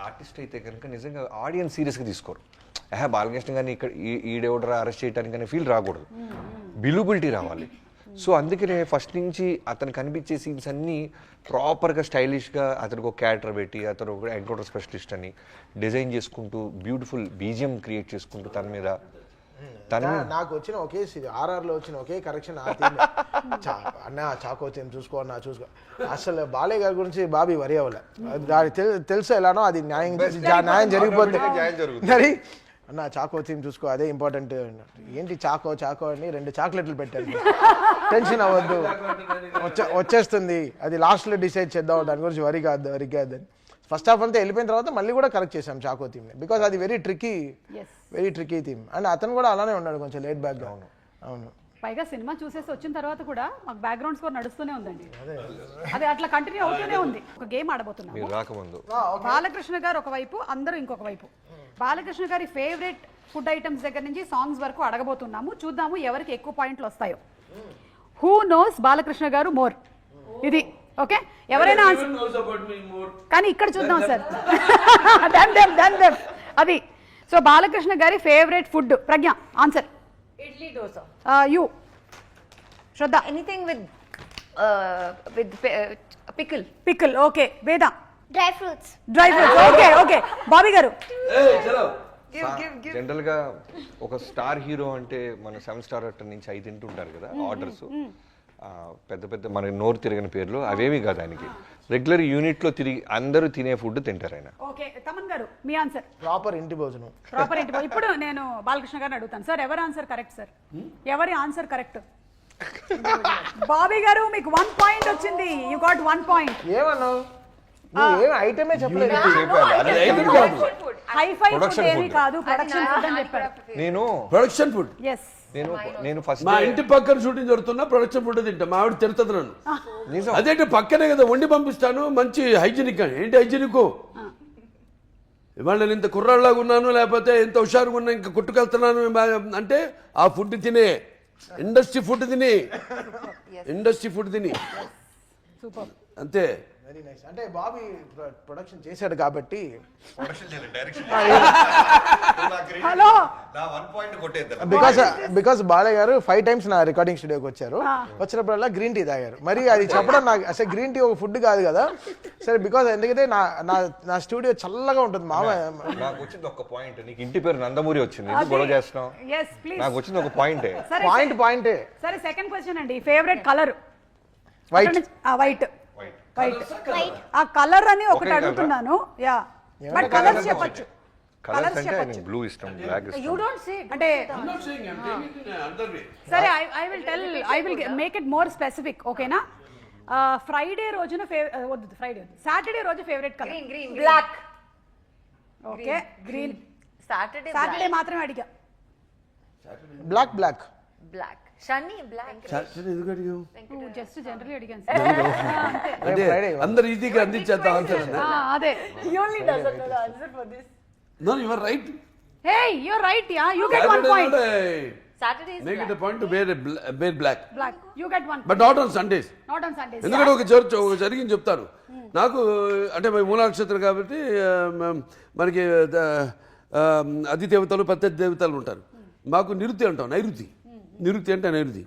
ఆర్టిస్ట్ అయితే కనుక నిజంగా ఆడియన్స్ సీరియస్గా తీసుకోరు. బాలకృష్ణ గారిని ఇక్కడ ఈడెవడరా అరెస్ట్ చేయడానికి అనే ఫీల్ రాకూడదు, బిలిబిలిటీ రావాలి. సో అందుకనే ఫస్ట్ నుంచి అతను కనిపించే సీన్స్ అన్నీ ప్రాపర్గా స్టైలిష్గా అతనికి ఒక క్యారెక్టర్ పెట్టి అతను ఒక ఎన్కౌంటర్ స్పెషలిస్ట్ అని డిజైన్ చేసుకుంటూ బ్యూటిఫుల్ బీజిఎం క్రియేట్ చేసుకుంటూ తన మీద నాకు వచ్చిన ఒకే ఆర్ఆర్లో వచ్చిన ఒకే కరెక్షన్ ఆ థీమ్. అన్న చాకో థీమ్ చూసుకో అన్న చూసుకో. అసలు బాలయ్య గారి గురించి బాబీ వరి అవ్వలే, తెలుసు ఎలానో అది న్యాయం జరిగిపోతుంది మరి. అన్న చాకో థీమ్ చూసుకో అదే ఇంపార్టెంట్. ఏంటి చాకో అని 2 చాక్లెట్లు పెట్టాను, టెన్షన్ అవ్వద్దు వచ్చేస్తుంది, అది లాస్ట్లో డిసైడ్ చేద్దాం, దాని గురించి వరి కాదు అని. ఫస్ట్ హాఫ్ అంతా వెళ్ళిపోయిన తర్వాత మళ్ళీ కూడా కరెక్ట్ చేసాం చాకో థీమ్, బికాస్ అది వెరీ ట్రికీ థీమ్. అండ్ అతను కూడా అలానే ఉన్నాడు, కొంచెం లేట్ బ్యాక్. అవును, పైగా సినిమా చూసేసి వచ్చిన తర్వాత కూడా మాకు బ్యాక్గ్రౌండ్ స్కోర్ నడుస్తూనే ఉందండి, అది అట్లా కంటిన్యూ అవుతూనే ఉంది. ఒక గేమ్ ఆడబోతున్నాము. రాకముందు బాలకృష్ణ గారు ఒకవైపు, అందరూ ఇంకొక వైపు. బాలకృష్ణ గారి ఫేవరెట్ ఫుడ్ ఐటమ్స్ దగ్గర నుంచి సాంగ్స్ వరకు అడగబోతున్నాము. చూద్దాము ఎవరికి ఎక్కువ పాయింట్లు వస్తాయో. హూ నోస్ బాలకృష్ణ గారు మోర్, ఇది ఓకే. ఎవరైనా కానీ ఇక్కడ చూద్దాం సార్. అది సో బాలకృష్ణ గారి favourite food. Pragya answer. Idli dosa. You Shraddha. Anything with pickle. Pickle. Okay. Veda. Dry fruits. Dry fruits. Okay. Bobby garu. General గా ఒక స్టార్ హీరో అంటే మన 7 స్టార్ హోటల్ నుంచి 5 తింటుంటారు కదా ఆర్డర్స్, పెద్ద మనకి నోరు తిరగని పేర్లు అవేమి కాదు. ఆయనకి రెగ్యులర్ యూనిట్ లో తిరిగి అందరూ తినే ఫుడ్ తింటారు ఆయన. ఓకే. తమన్ గారు మీ ఆన్సర్. ప్రాపర్ ఇంటి భోజనం. ఇప్పుడు నేను బాలకృష్ణ గారిని అడుగుతాను సార్, ఎవరి ఆన్సర్ కరెక్ట్ సార్? ఎవరి ఆన్సర్ కరెక్ట్? బాబీ గారు మీకు 1 పాయింట్ వచ్చింది. You got 1 point. ఏమన్నావు? ఐటమే చెప్పలేదు. హైఫై ఫుడ్ ఏమీ కాదు, ప్రొడక్షన్ ఫుడ్ అని చెప్పారు. నేను ప్రొడక్షన్ ఫుడ్. ఎస్. నేను ఫస్ట్ మా ఇంటి పక్కన షూటింగ్ జరుగుతున్నా ప్రొడక్షన్ ఫుడ్ తింటా. మా ఆవిడ తిడుతుంది నన్ను. అదేంటి పక్కనే కదా వండి పంపిస్తాను, మంచి హైజీనిక్ అని. ఏంటి హైజీనిక్? ఇవాళ నేను ఇంత కుర్రాళ్ళలాగా ఉన్నాను, లేకపోతే ఎంత హుషారుగా ఉన్నా, ఇంకా కొట్టుకెళ్తున్నాను అంటే ఆ ఫుడ్ తినే, ఇండస్ట్రీ ఫుడ్ తిని సూపర్. అంతే. Very nice. అంటే బాబీ ప్రొడక్షన్ చేశాడు కాబట్టి హలో. బికాస్ బాలయ్య గారు 5 times నా రికార్డింగ్ స్టూడియోకి వచ్చారు. వచ్చినప్పుడల్లా గ్రీన్ టీ తాగారు. మరి అది చెప్పడం నాకు అసలు గ్రీన్ టీ ఒక ఫుడ్ కాదు కదా. సరే, బికాస్ ఎందుకంటే నా స్టూడియో చల్లగా ఉంటుంది. నాకు వచ్చింది ఒక పాయింట్. నీకు ఇంటి పేరు నందమూరి వచ్చింది, గొడవ చేస్తున్నావు. నాకు వచ్చింది ఒక పాయింటే. పాయింటే. సరే, సెకండ్ క్వశ్చన్ అండి. Favourite colour? వైట్. ఆ కలర్ అని ఒకటి అడుగుతున్నాను. యా, బట్ కలర్స్ చెప్పొచ్చు. కలర్స్ అంటే బ్లూ ఇష్టం, బ్లాక్ ఇష్టం. యు డోంట్ సే అంటే సరే, I will make it more specific. ఓకేనా? ఫ్రైడే రోజున సాటర్డే రోజు favourite colour? Green. Black. Okay. Green. Saturday మాత్రమే అడిగా. బ్లాక్. Shani black. ఎందుకు అడిగావు? జస్ట్ జనరల్లీ అడిగాను. అంటే అందరు ఈజీగా అందించేద్దాం ఆన్సర్. అదే. He only doesn't know the answer for this. No, you are right. Hey, you're right. Yeah, you get 1 point. Saturday is Make it a point to wear black. Black. You get 1. But not on Sundays. Not on Sundays. ఎందుకంటే ఒక జరిగింది చెప్తాను. నాకు అంటే మూల నక్షత్రం కాబట్టి మనకి అధిదేవతలు ప్రత్యర్థి దేవతలు ఉంటారు. మాకు నిరుతి అంటాం, నైరుతి అంటే నైరుతి.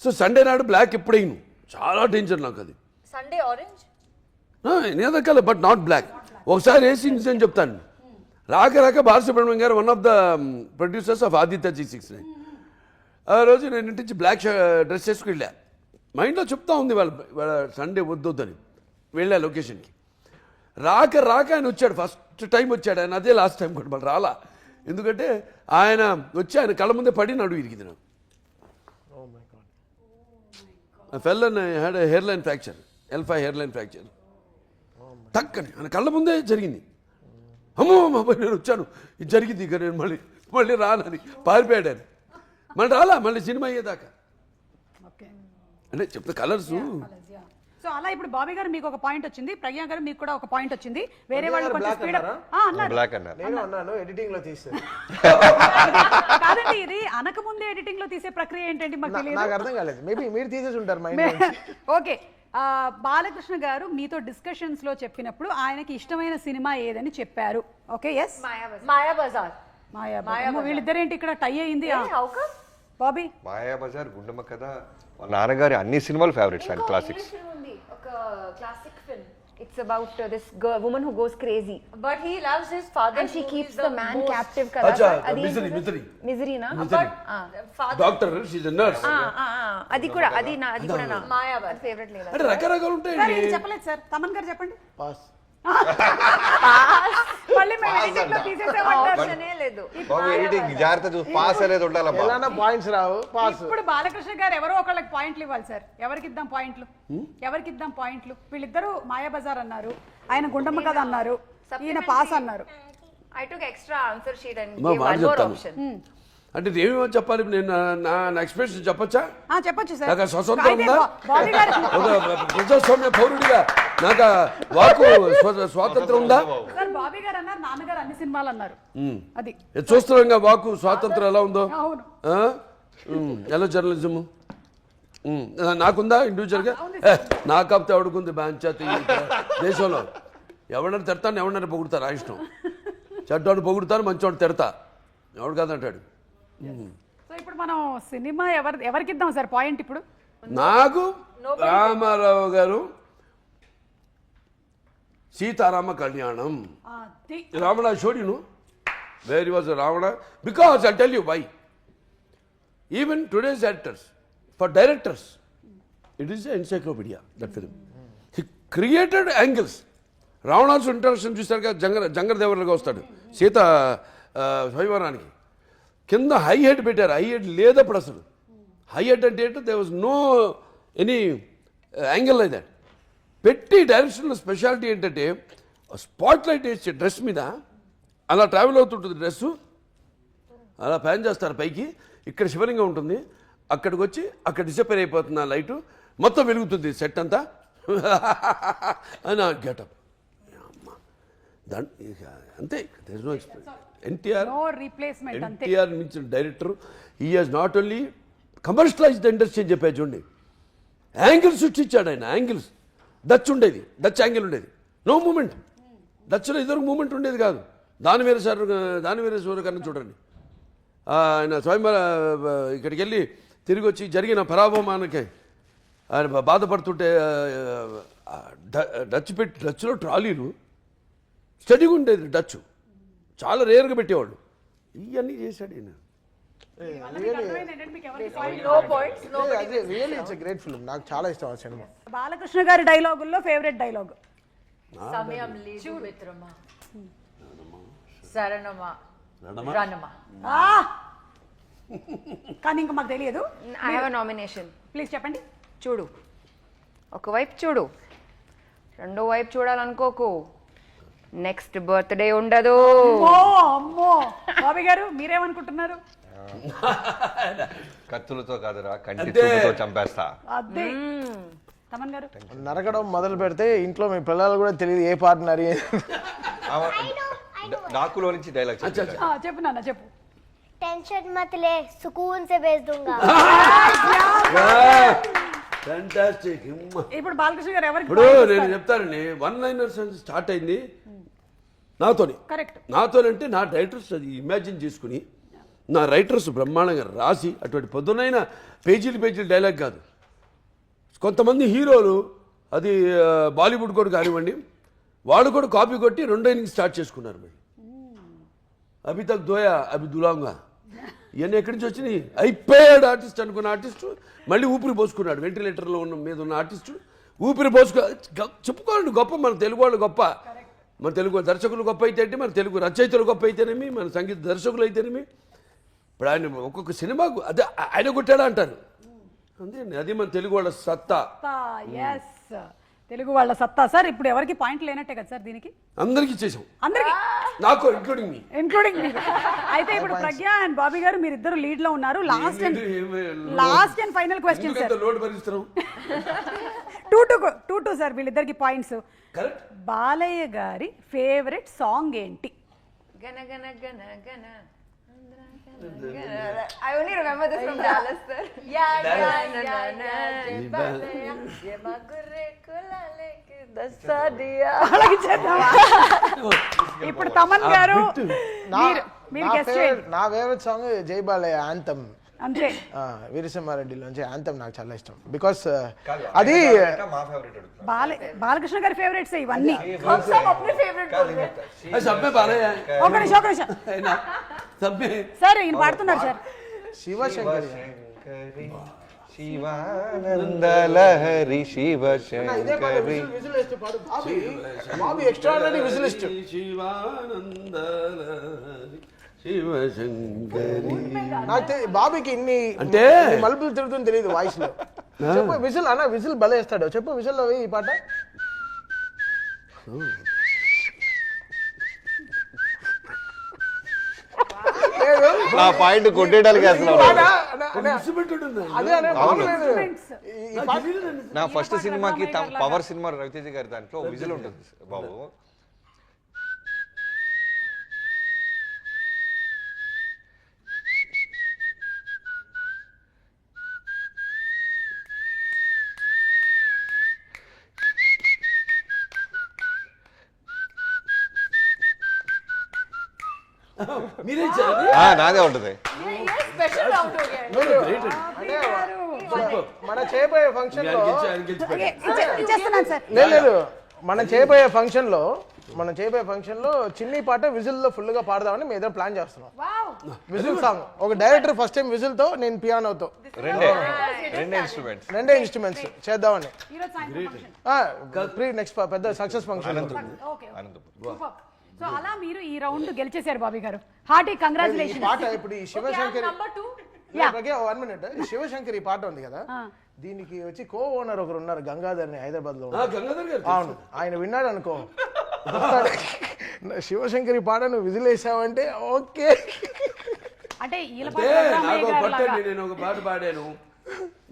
సో సండే నాడు బ్లాక్ ఎప్పుడైనా చాలా డేంజర్ నాకు అది. Sunday orange. నేనే కలర్ బట్ నాట్ బ్లాక్. ఒకసారి వేసి అని చెప్తాను. రాక బాలసుబ్రహ్మణ్యం గారు one of the producers of Aditya G69. ఆ రోజు నేను ఇంటి నుంచి బ్లాక్ డ్రెస్ చేసుకు వెళ్ళా. మైండ్లో చెప్తా ఉంది వాళ్ళ సండే వద్దని. వెళ్ళా లొకేషన్కి. రాక ఆయన వచ్చాడు. ఫస్ట్ టైం వచ్చాడు ఆయన. అదే లాస్ట్ టైం కూడా మళ్ళీ రాలా. ఎందుకంటే ఆయన వచ్చి ఆయన కళ్ళ ముందే పడి నడువు ఇరిగింది నాకు. Fell and had hairline fracture, L5 hairline fracture. టక్కని ఆయన కళ్ళ ముందే జరిగింది. అమ్మో నేను వచ్చాను, ఇది జరిగింది, ఇక నేను మళ్ళీ రానని పారిపోయాడు ఆయన. మళ్ళీ రాలా, మళ్ళీ సినిమా అయ్యేదాకా. అంటే చెప్తే కలర్స్. సో అలా ఇప్పుడు బాబీ గారు మీకు ఒక పాయింట్ వచ్చింది, ప్రజ్ఞా గారు మీకు కూడా ఒక పాయింట్ వచ్చింది. వేరే ప్రజ్ఞా వాళ్ళు గారు కొంచెం black స్పీడ్ అన్నారా? అన్నారు. బ్లాక్ అన్నారు. నేను అన్నాను ఎడిటింగ్ లో తీస్తే. కాదండి, ఇది అనకముందే ఎడిటింగ్ లో తీసే ప్రక్రియ ఏంటండి మాకు తెలియదు. నాకు అర్థం కాలేదు, మేబీ మీరు తీసేసి ఉంటారు మైండ్. ఓకే, బాలకృష్ణ గారు మీతో డిస్కషన్స్ లో చెప్పినప్పుడు ఆయనకి ఇష్టమైన సినిమా ఏదని చెప్పారు. Okay, yes, Maya Bazaar. Mayabazar. వీళ్ళిద్దరేంటి ఇక్కడ టై అయింది? How come? బాబీ, మాయాబజార్, గుండమ్మ కథ, మా నాన్నగారి అన్ని సినిమాలు ఫేవరెట్స్ అండ్ క్లాసిక్స్. ఒక classic film. It's about this girl, woman who goes crazy But he loves his father. and she keeps the man captive kada. Acha, Adi misery. misery na. Father. Doctor, she's a nurse. అది కూడా నా Maya Bazaar. Favourite లేదా. అంటే రకరకాలు sir ఉంటాయండి. ఇది చెప్పలేదు sir, Thaman గారు చెప్పండి. పాస్. మళ్ళీ మేము editing లో తీసేసామంటారు. ఆప్షనే లేదు. బాబు ఎడిటింగ్ జాగ్రత్త చూసి పాస్ అనేది ఉండాలమ్మా. ఎలానా పాయింట్స్ రావు, పాస్. ఇప్పుడు బాలకృష్ణ గారు ఎవరో ఒకళ్ళకి పాయింట్లు ఇవ్వాలి సార్. ఎవరికి ఇద్దాం పాయింట్లు? వీళ్ళిద్దరూ మాయాబజార్ అన్నారు, ఆయన గుండమ్మ కథ అన్నారు, ఈయన పాస్ అన్నారు. I took extra answer sheet and మా gave మాట one more చెప్తాను. option. అంటే ఏమేమో చెప్పాలి నేను, నా ఎక్స్ప్రెషన్ చెప్పొచ్చా? చెప్పొచ్చు సార్. నాకు స్వతంత్రం అయితే ఉందా? బాబీ గారు ఒక ప్రజాస్వామ్య పౌరుడిగా నాకు వాకు స్వాతంత్రం ఉందా? సార్ బాబీ గారు అన్నారు, నాన్నగారు అన్ని సినిమాలు అన్నారు. అది ఇది చూస్తున్నాం వాకు స్వాతంత్రం ఎలా ఉందో. అవును. ఆ? ఎలా జర్నలిజము నాకుందా ఇండివిజువల్గా? నాకు కాకపోతే ఎవడుకుంది పంచాయతీ దేశంలో. ఎవడన్నా తిడతాను, ఎవడన్నా పొగుడుతారు, ఆ ఇష్టం. చెడ్డోడు పొగుడుతాను, మంచోడు తిడతా, ఎవడు కాదంటాడు. సో ఇప్పుడు మనం సినిమా ఎవరికి ఇద్దాం సార్ పాయింట్? ఇప్పుడు నాకు రామారావు గారు సీతారామ కళ్యాణం. Ravana showed you, where he was a Ravana. Because I'll tell you why. Even today's actors, for directors, it is an encyclopedia, that film. He created angles. Ravana's introduction చూసారుగా, జంగర్ దేవర్లుగా వస్తాడు సీత స్వయంవరానికి. కింద high head పెట్టారు, high head లేదప్పుడు అసలు. High head అంటే ఏంటో they was no any angle like that. పెట్టి డైరెక్షన్లో స్పెషాలిటీ ఏంటంటే స్పాట్ లైట్ వేసి డ్రెస్ మీద అలా ట్రావెల్ అవుతుంటుంది డ్రెస్సు, అలా ప్యాన్ చేస్తారు పైకి, ఇక్కడ శివలింగం ఉంటుంది, అక్కడికి వచ్చి అక్కడ డిసపేర్ అయిపోతుంది ఆ లైటు, మొత్తం వెలుగుతుంది సెట్ అంతా అని ఆ గెటప్. అంతే, ఎన్టీఆర్ మించిన director. He has not only commercialize the industry అని చెప్పారు చూడండి, యాంగిల్స్ సృష్టించాడు ఆయన. యాంగిల్స్ డచ్ ఉండేది, డచ్ యాంగిల్ ఉండేది, నో మూమెంట్. డచ్లో ఇద్దరు మూమెంట్ ఉండేది కాదు. దానివీర సూర్యకర్ణ చూడండి, ఆయన స్వయంవర ఇక్కడికి వెళ్ళి తిరిగి వచ్చి జరిగిన పరాభవానికి ఆయన బాధపడుతుంటే డచ్లో ట్రాలీలు స్టడీగా ఉండేది, డచ్ చాలా రేర్గా పెట్టేవాడు. ఇవన్నీ చేశాడు ఈయన. No points. No. Really it's a great film. నాకు చాలా ఇష్టం ఆ సినిమా. బాలకృష్ణ గారి డైలాగుల్లో favourite dialogue? Samyam ledu mitrama. Saranama. Ranama. కానీ ఇంకా మాకు తెలియదు. I have a nomination. Please చెప్పండి. చూడు, ఒకవైపు చూడు, రెండో వైపు చూడాలనుకోకు, నెక్స్ట్ బర్త్డే ఉండదు. అమ్మో బాబీ గారు మీరేమనుకుంటున్నారు? కత్తులతో కాదురా, కంటి చూపుతో చంపేస్తా. అదే తమన్ గారు నరకడం మొదలు పెడితే ఇంట్లో మీ పిల్లలు కూడా తెలియదు ఏ పార్ట్నర్. డాకులో నుంచి డైలాగ్ చెప్పు నాన్న చెప్పు. टेंशन मत ले, सुकून से भेज दूंगा. ఫ్యాంటాస్టిక్. ఇప్పుడు బాలకృష్ణ గారు ఎవరికి ఇప్పుడు నేను చెప్తానండి, వన్ లైనర్స్ స్టార్ట్ అయింది నాతోని. కరెక్ట్. నాతోనంటే నా రైటర్స్ అది ఇమాజిన్ చేసుకుని, నా రైటర్స్ బ్రహ్మాండంగా రాసి, అటువంటి పొద్దునైన పేజీలు డైలాగ్ కాదు. కొంతమంది హీరోలు అది బాలీవుడ్ కూడా కానివ్వండి, వాళ్ళు కూడా కాపీ కొట్టి రెండో ఇన్నింగ్ స్టార్ట్ చేసుకున్నారు. మరి అభి తక్ దోయా అభి దులాంగా ఇవన్నీ ఎక్కడి నుంచి వచ్చినాయి? అయిపోయాడు ఆర్టిస్ట్ అనుకున్న ఆర్టిస్టు మళ్ళీ ఊపిరి పోసుకున్నాడు. వెంటిలేటర్లో మీద ఉన్న ఆర్టిస్టు ఊపిరి చెప్పుకోండి గొప్ప, మన తెలుగు వాళ్ళు గొప్ప, మన తెలుగు దర్శకులు గొప్ప అయితే, మన తెలుగు రచయితలు గొప్ప అయితేనేమి, మన సంగీత దర్శకులు అయితేనేమి. ఇప్పుడు ఆయన ఒక్కొక్క సినిమాకు అదే ఆయన కొట్టాడా అంటారు. అంతే, అది మన తెలుగు వాళ్ళ సత్తా. ఎస్, తెలుగు వాళ్ళ సత్తా. సార్ ఇప్పుడు ఎవరికి పాయింట్ లేనట్టే కదా సార్ దీనికి? అందరికీ చేసాం, అందరికి, నాకు ఇంక్లూడింగ్ మీ. అయితే ఇప్పుడు ప్రజ్ఞ అండ్ బాబీ గారు మీరిద్దరు లీడ్ లో ఉన్నారు. Last and final question sir. Load భరిస్తున్నాం. టూ సార్ వీళ్ళిద్దరికి పాయింట్స్. బాలయ్య గారి ఫేవరెట్ సాంగ్ ఏంటి? గన గన గన గన I only remember this from Dallas, sir. Yeah, ఇప్పుడు తమన్ గారు మీరు గెస్ట్ చేయండి. నా ఫేవరెట్ సాంగ్ జై బాలయ్య యాంథమ్. అంతే. వీరసింహారెడ్డిలోంచి యాంథమ్ నాకు చాలా ఇష్టం. బికాస్ అది మా ఫేవరెట్ బాలకృష్ణ గారి ఫేవరెట్స్ ఇవన్నీ. ఒక నిమిషం సార్ ఈయన పాడుతున్నారు సార్. శివశంకరి శివానందలహరి శివశంకరి బాబీ ఎక్స్ట్రాడినరీ విజిలిస్ట్. శివశంకరి నాకు బాబీకి ఇన్ని అంటే మలుపులు తిరుగుతుంది తెలియదు వాయిస్ లో. చెప్పు విజిల్ అన్న, విజిల్ భలే వేస్తాడు. చెప్పు విజిల్ లో ఈ పాట. నా పాయింట్ కొట్టేయడానికి అసలు అదే అనే ఈ పాట నా ఫస్ట్ సినిమాకి పవర్ సినిమా రవితేజ గారి దాంట్లో విజిల్ ఉంటుంది బాబు. నాదే ఉంటుంది. మన చేయబోయే ఫంక్షన్ లో ఇచ్చేస్తున్నాను సార్. లేదు మనం చేయబోయే ఫంక్షన్ లో చిన్ని పాట విజిల్ లో ఫుల్ గా పాడదామని మేము ఏదో ప్లాన్ చేస్తున్నాం. విజిల్ సాంగ్ ఒక డైరెక్టర్ ఫస్ట్ టైం విజిల్ తో, నేను పియానోతో రెండే ఇన్స్ట్రుమెంట్స్ చేద్దామని. నెక్స్ట్ పెద్ద సక్సెస్ ఫంక్షన్. సో అలా మీరు ఈ రౌండ్ గెలిచేశారు బాబీ గారు. Hearty congratulations. పాట ఇప్పుడు ఈ శివశంకరి 1 minute శివశంకరి పాట ఉంది కదా, దీనికి వచ్చి కో ఓనర్ ఒకరు ఉన్నారు గంగాధర్ అని హైదరాబాద్ లో. అవును, ఆయన విన్నాడు అనుకో, శివశంకరి పాట నువ్వు విజిల్ వేసావంటే ఓకే. అంటే నేను ఒక పాట పాడాను,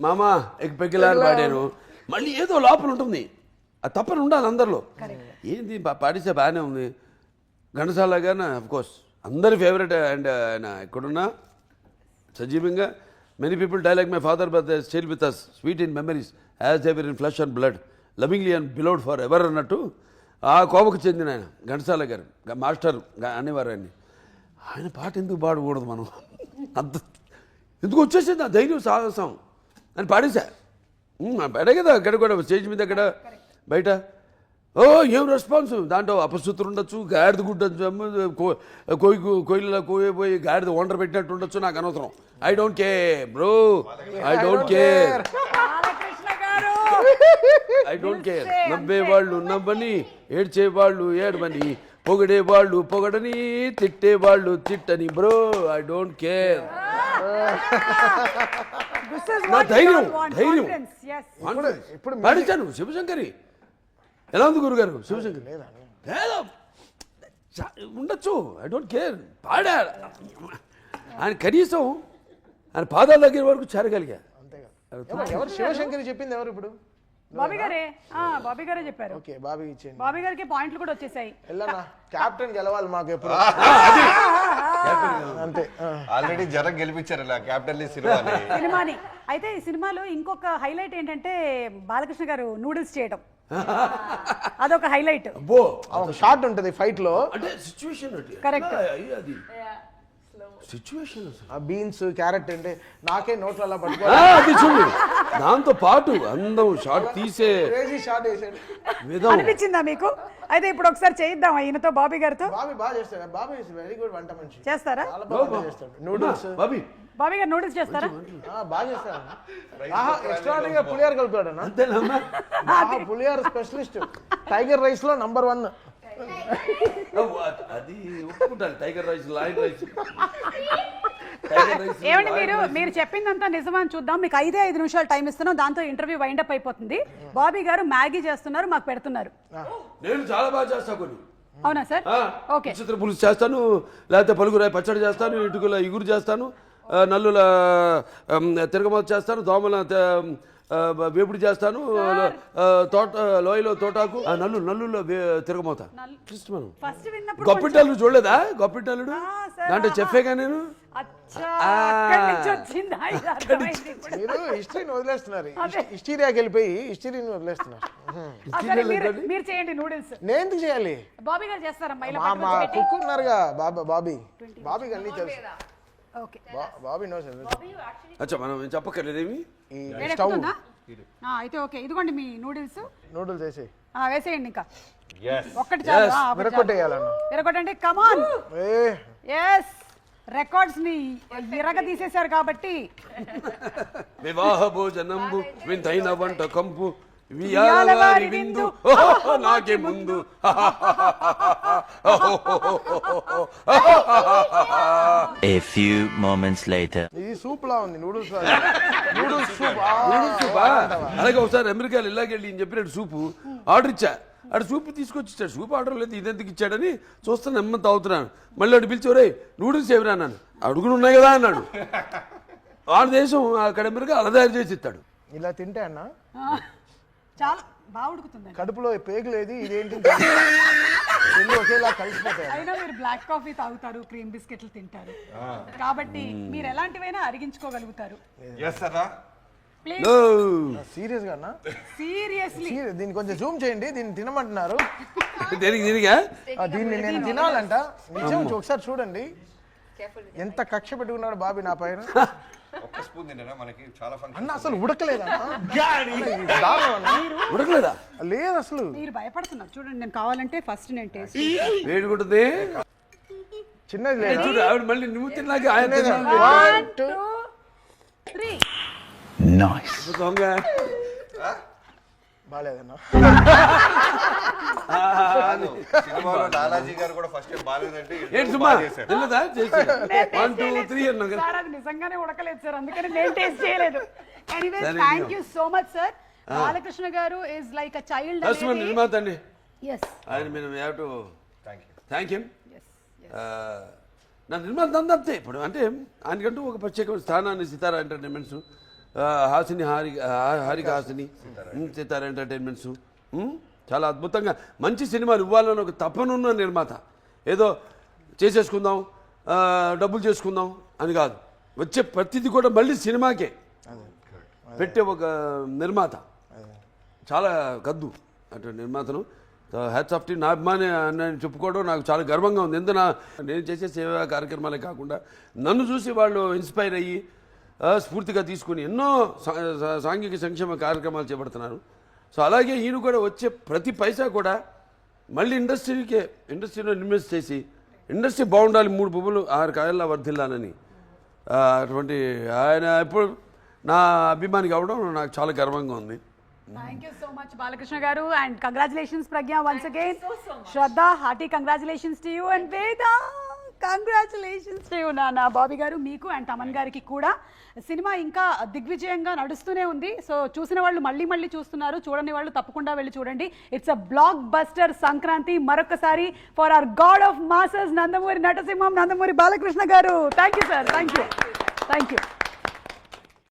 మామా ఎక్ పెగ్గిలాని పాడాను. మళ్ళీ ఏదో లోపల ఉంటుంది, అది తప్పని ఉండాలి అందరిలో. ఏంది పాడిస్తే బాగానే ఉంది. ఘంటసాల గారిన అఫ్కోర్స్ అందరి ఫేవరెట్. అండ్ ఆయన ఎక్కడున్నా సజీవంగా many people die like my father but they still with us sweet in memories as they were in flesh and blood lovingly and beloved forever అన్నట్టు ఆ కోపకు చెందిన ఆయన ఘంటసాల గారు మాస్టర్ అనేవారు ఆయన్ని. ఆయన పాట ఎందుకు పాడకూడదు మనం? అంత ఎందుకు వచ్చేసింది ఆ ధైర్యం సాహసం అని పాడేశా. పాడే కదా అక్కడ కూడా స్టేజ్ మీద అక్కడ బయట. ఓ ఏం రెస్పాన్స్! దాంట్లో అపశృతులు ఉండొచ్చు, గాడిద గుడ్డొచ్చు, కోయిలలో కోయిపోయి గాడిద వండర్ పెట్టినట్టు ఉండొచ్చు, నాకు అనవసరం. I don't care bro, I don't care, I don't care. నవ్వేవాళ్ళు నవ్వని, ఏడ్చేవాళ్ళు ఏడవని, పొగిడేవాళ్ళు పొగడని, తిట్టేవాళ్ళు తిట్టని బ్రో, ఐ డోంట్ కేర్. నా ధైర్యం ఇప్పుడు పాడించాను శివశంకరి. ఎలా ఉంది గురుగారు శివశంకర్? లేదా ఉండొచ్చు, ఐ డోంట్ కేర్. పాడా ఆయన కనీసం ఆయన పాదాల దగ్గర వరకు చేరగలిగా. ఎవరు శివశంకరి చెప్పింది ఎవరు ఇప్పుడు? బాబీ గారే. బాబీ గారే చెప్పారు. ఓకే, బాబీ ఇచ్చేయండి. బాబీ గారికి పాయింట్లు కూడా వచ్చేసాయి. కెప్టెన్ గెలవాలి మాకు ఎప్పుడు. అంతే, ఆల్రెడీ జనం గెలిపించారు కెప్టెన్ సినిమాని. అయితే ఈ సినిమాలో ఇంకొక హైలైట్ ఏంటంటే బాలకృష్ణ గారు నూడిల్స్ చేయడం, అదొక హైలైట్. షార్ట్ ఉంటది ఫైట్ లో. కరెక్ట్. బీన్స్ క్యారెట్ అంటే నాకే నోట్లో అలా పట్టుకోవాలి. చూడు, దాంతో పాటు అందం షార్ట్ తీసే షార్ట్ వేసాడు అనిపించిందా మీకు? అయితే ఇప్పుడు ఒకసారి చేయిద్దాం ఈయనతో, బాబీ గారితో. బాబీ బాగా చేస్తాడు. బాబీ ఇస్ వెరీ గుడ్ వంట మనిషి. చేస్తారా? నూడిల్స్ బాబీ గారు నూడిల్స్ చేస్తారా? బాగా చేస్తాడు. ఎక్స్ట్రాడినరీగా పులిహార కలుపుతాడు. పులిహార స్పెషలిస్ట్. టైగర్ రైస్ లో నంబర్ 1. అది ఒప్పుకుంటాను. Tiger rice, lion rice. ఏమండి మీరు చెప్పిందంతా నిజమని చూద్దాం. మీకు 5 నిమిషాలు టైం ఇస్తున్నాం, దాంతో ఇంటర్వ్యూ వైండప్ అయిపోతుంది. బాబీ గారు మ్యాగీ చేస్తున్నారు, మాకు పెడుతున్నారు. నేను చాలా బాగా చేస్తా కొన్ని. అవునా సార్? ఓకే. చిత్ర పులుసు చేస్తాను, లేకపోతే పలుగురాయి పచ్చడి చేస్తాను, ఇటుకల ఇగురు చేస్తాను, నల్లుల తిరగమత చేస్తాను, దోమల వేపుడు చేస్తాను, తోట లోయలో తోటాకు, నల్లుల్లో తిరగమోతా కృష్ణమను. ఫస్ట్ విన్నప్పుడు గొప్పింటల్లుడు చూడలేదా? గొప్పింటల్లుడు sir, దాంట్లో చెప్పేగా నేను. అచ్చా, అక్కడి నుంచి వచ్చిందా? ఇది అర్థమైంది ఇప్పుడు. మీరు హిస్టరీని వదిలేస్తున్నారు, హిస్టీరియాకి వెళ్ళిపోయి హిస్టరీని వదిలేస్తున్నారు. అసలు మీరు చేయండి నూడిల్స్. నేను ఎందుకు చేయాలి? బాబీ గారు చేస్తారమ్మా ఇలా మా పట్టుకొని పెట్టి. కుక్ ఉన్నారుగా బాబీకి అన్నీ తెలుసు. ఓకే, బాబీ నోస్ అచ్చా, మనం ఏం చెప్పక్కర్లేదేమి. ఈ వేడి స్టవ్ ఎక్కుతుందా? అయితే ఓకే, ఇదిగోండి మీ నూడిల్స్. నూడిల్స్ వేసి వేసేయండి ఇంకా ఒక్కటి చాలు. విరగొట్టేయాలన్న. విరగొట్టండి, కమాన్. ఏ ఎస్, రికార్డ్స్ ని విరగ తీసేశారు కాబట్టి. వివాహ భోజనంబు వింతైన వంట కంపు వియాల వారి విందు నాకే ముందు. A few moments later. ఇది సూప్ లా ఉంది, నూడిల్స్ సూప్. సూపా? అలాగే ఒకసారి అమెరికాలో ఇలాగెళ్ళి ఈయన చెప్పినట్టు సూపు ఆర్డర్ ఇచ్చా. అటు సూపు తీసుకొచ్చి ఇచ్చాడు. సూప్ ఆర్డర్ లేదు, ఇదెందుకు ఇచ్చాడని చూస్తాను, నెమ్మది తాగుతున్నాను. మళ్ళీ అటు పిలిచి, ఒరే నూడిల్స్ ఎవరా అన్నాను. అడుగులు ఉన్నాయి కదా అన్నాడు. వాళ్ళ దేశం అక్కడ అమెరికా అలా తయారు చేసి ఇస్తాడు. ఇలా తింటే అన్న చాలా బాగా ఉడుకుతుంది. కడుపులో పేగులేది, ఇదేంటి రెండు ఒకేలా కలిసిపోతాయి. అయినా మీరు బ్లాక్ కాఫీ తాగుతారు, క్రీమ్ బిస్కెట్లు తింటారు కాబట్టి మీరు ఎలాంటివైనా అరిగించుకోగలుగుతారు. ప్లీజ్ సీరియస్ గా అన్న, సీరియస్లీ. దీన్ని కొంచెం జూమ్ చేయండి. దీన్ని తినమంటున్నారు. దీనిగా దీన్ని నేను తినాలంట. నిజం, ఒకసారి చూడండి ఎంత కక్ష పెట్టుకున్నాడు బాబీ నా పైన. ఒక్క స్పూన్ తింటేనా మనకి చాలా ఫంక్షన్. అన్న అసలు ఉడకలేదా? ఉడకలేదా? లేదు అసలు. మీరు భయపడుతున్నారు చూడండి. నేను కావాలంటే ఫస్ట్ నేను టేస్ట్ వేడి ఉంటుంది. చిన్నది లేదు. చూడు ఆవిడ మళ్ళీ నువ్వు తిన్నాక ఆయన తిన్నాడు. 1 2 3. Nice. దొంగ. బాగాలేదన్నా. సినిమాలో లాలాజీ గారు కూడా ఫస్ట్ టైం బాగాలేదంటే ఏంటి సుమా తిన్నదా? చేసి 1 2 3 అన్నా కదా. సార్ అది నిజంగానే ఉడకలేదు సార్, అందుకని నేను టేస్ట్ చేయలేదు. Anyways, Thank thank you so much sir. Balakrishna గారు ఇస్ లైక్ అ చైల్డ్. మన నిర్మాత అండి yes ఆయన. మేము హ్యావ్ టు థ్యాంక్ హిమ్. నా నిర్మాత అంతే. ఇప్పుడు అంటే ఆయనకంటూ ఒక ప్రత్యేక స్థానాన్ని సితారా ఎంటర్టైన్మెంట్స్, హాసిని హారిక హాసిని, సితారా ఎంటర్టైన్మెంట్స్ చాలా అద్భుతంగా మంచి సినిమాలు ఇవ్వాలని ఒక తపనున్న నిర్మాత. ఏదో చేసేసుకుందాం, డబ్బులు చేసుకుందాం అని కాదు, వచ్చే ప్రతిదీ కూడా మళ్ళీ సినిమాకే పెట్టే ఒక నిర్మాత. చాలా గద్దు అటు నిర్మాతను. Hats off tea. నా అభిమాని అని చెప్పుకోవడం నాకు చాలా గర్వంగా ఉంది. ఎందుకు నేను చేసే సేవా కార్యక్రమాలే కాకుండా నన్ను చూసి వాళ్ళు ఇన్స్పైర్ అయ్యి స్ఫూర్తిగా తీసుకుని ఎన్నో సాంఘిక సంక్షేమ కార్యక్రమాలు చేపడుతున్నారు. సో అలాగే ఈయన కూడా వచ్చే ప్రతి పైసా కూడా మళ్ళీ ఇండస్ట్రీలో ఇన్వెస్ట్ చేసి ఇండస్ట్రీ బాగుండాలి, 3 పువ్వులు 6 కాయల్లా వర్ధిల్లాలని. అటువంటి ఆయన ఎప్పుడు నా అభిమాని కావడం నాకు చాలా గర్వంగా ఉంది. Thank you so much Balakrishna garu, and congratulations Pragya once again. Shraddha, hearty congratulations to you. And Veda, congratulations to you నాన్న. బాబీ గారు మీకు అండ్ తమన్ గారికి కూడా సినిమా ఇంకా దిగ్విజయంగా నడుస్తూనే ఉంది. సో చూసిన వాళ్ళు మళ్ళీ మళ్ళీ చూస్తున్నారు, చూడని వాళ్ళు తప్పకుండా వెళ్ళి చూడండి. It's a blockbuster Sankranti. మరొకసారి for our god of masses Nandamuri నటసింహం, Nandamuri Balakrishna garu. Thank you sir. Thank you.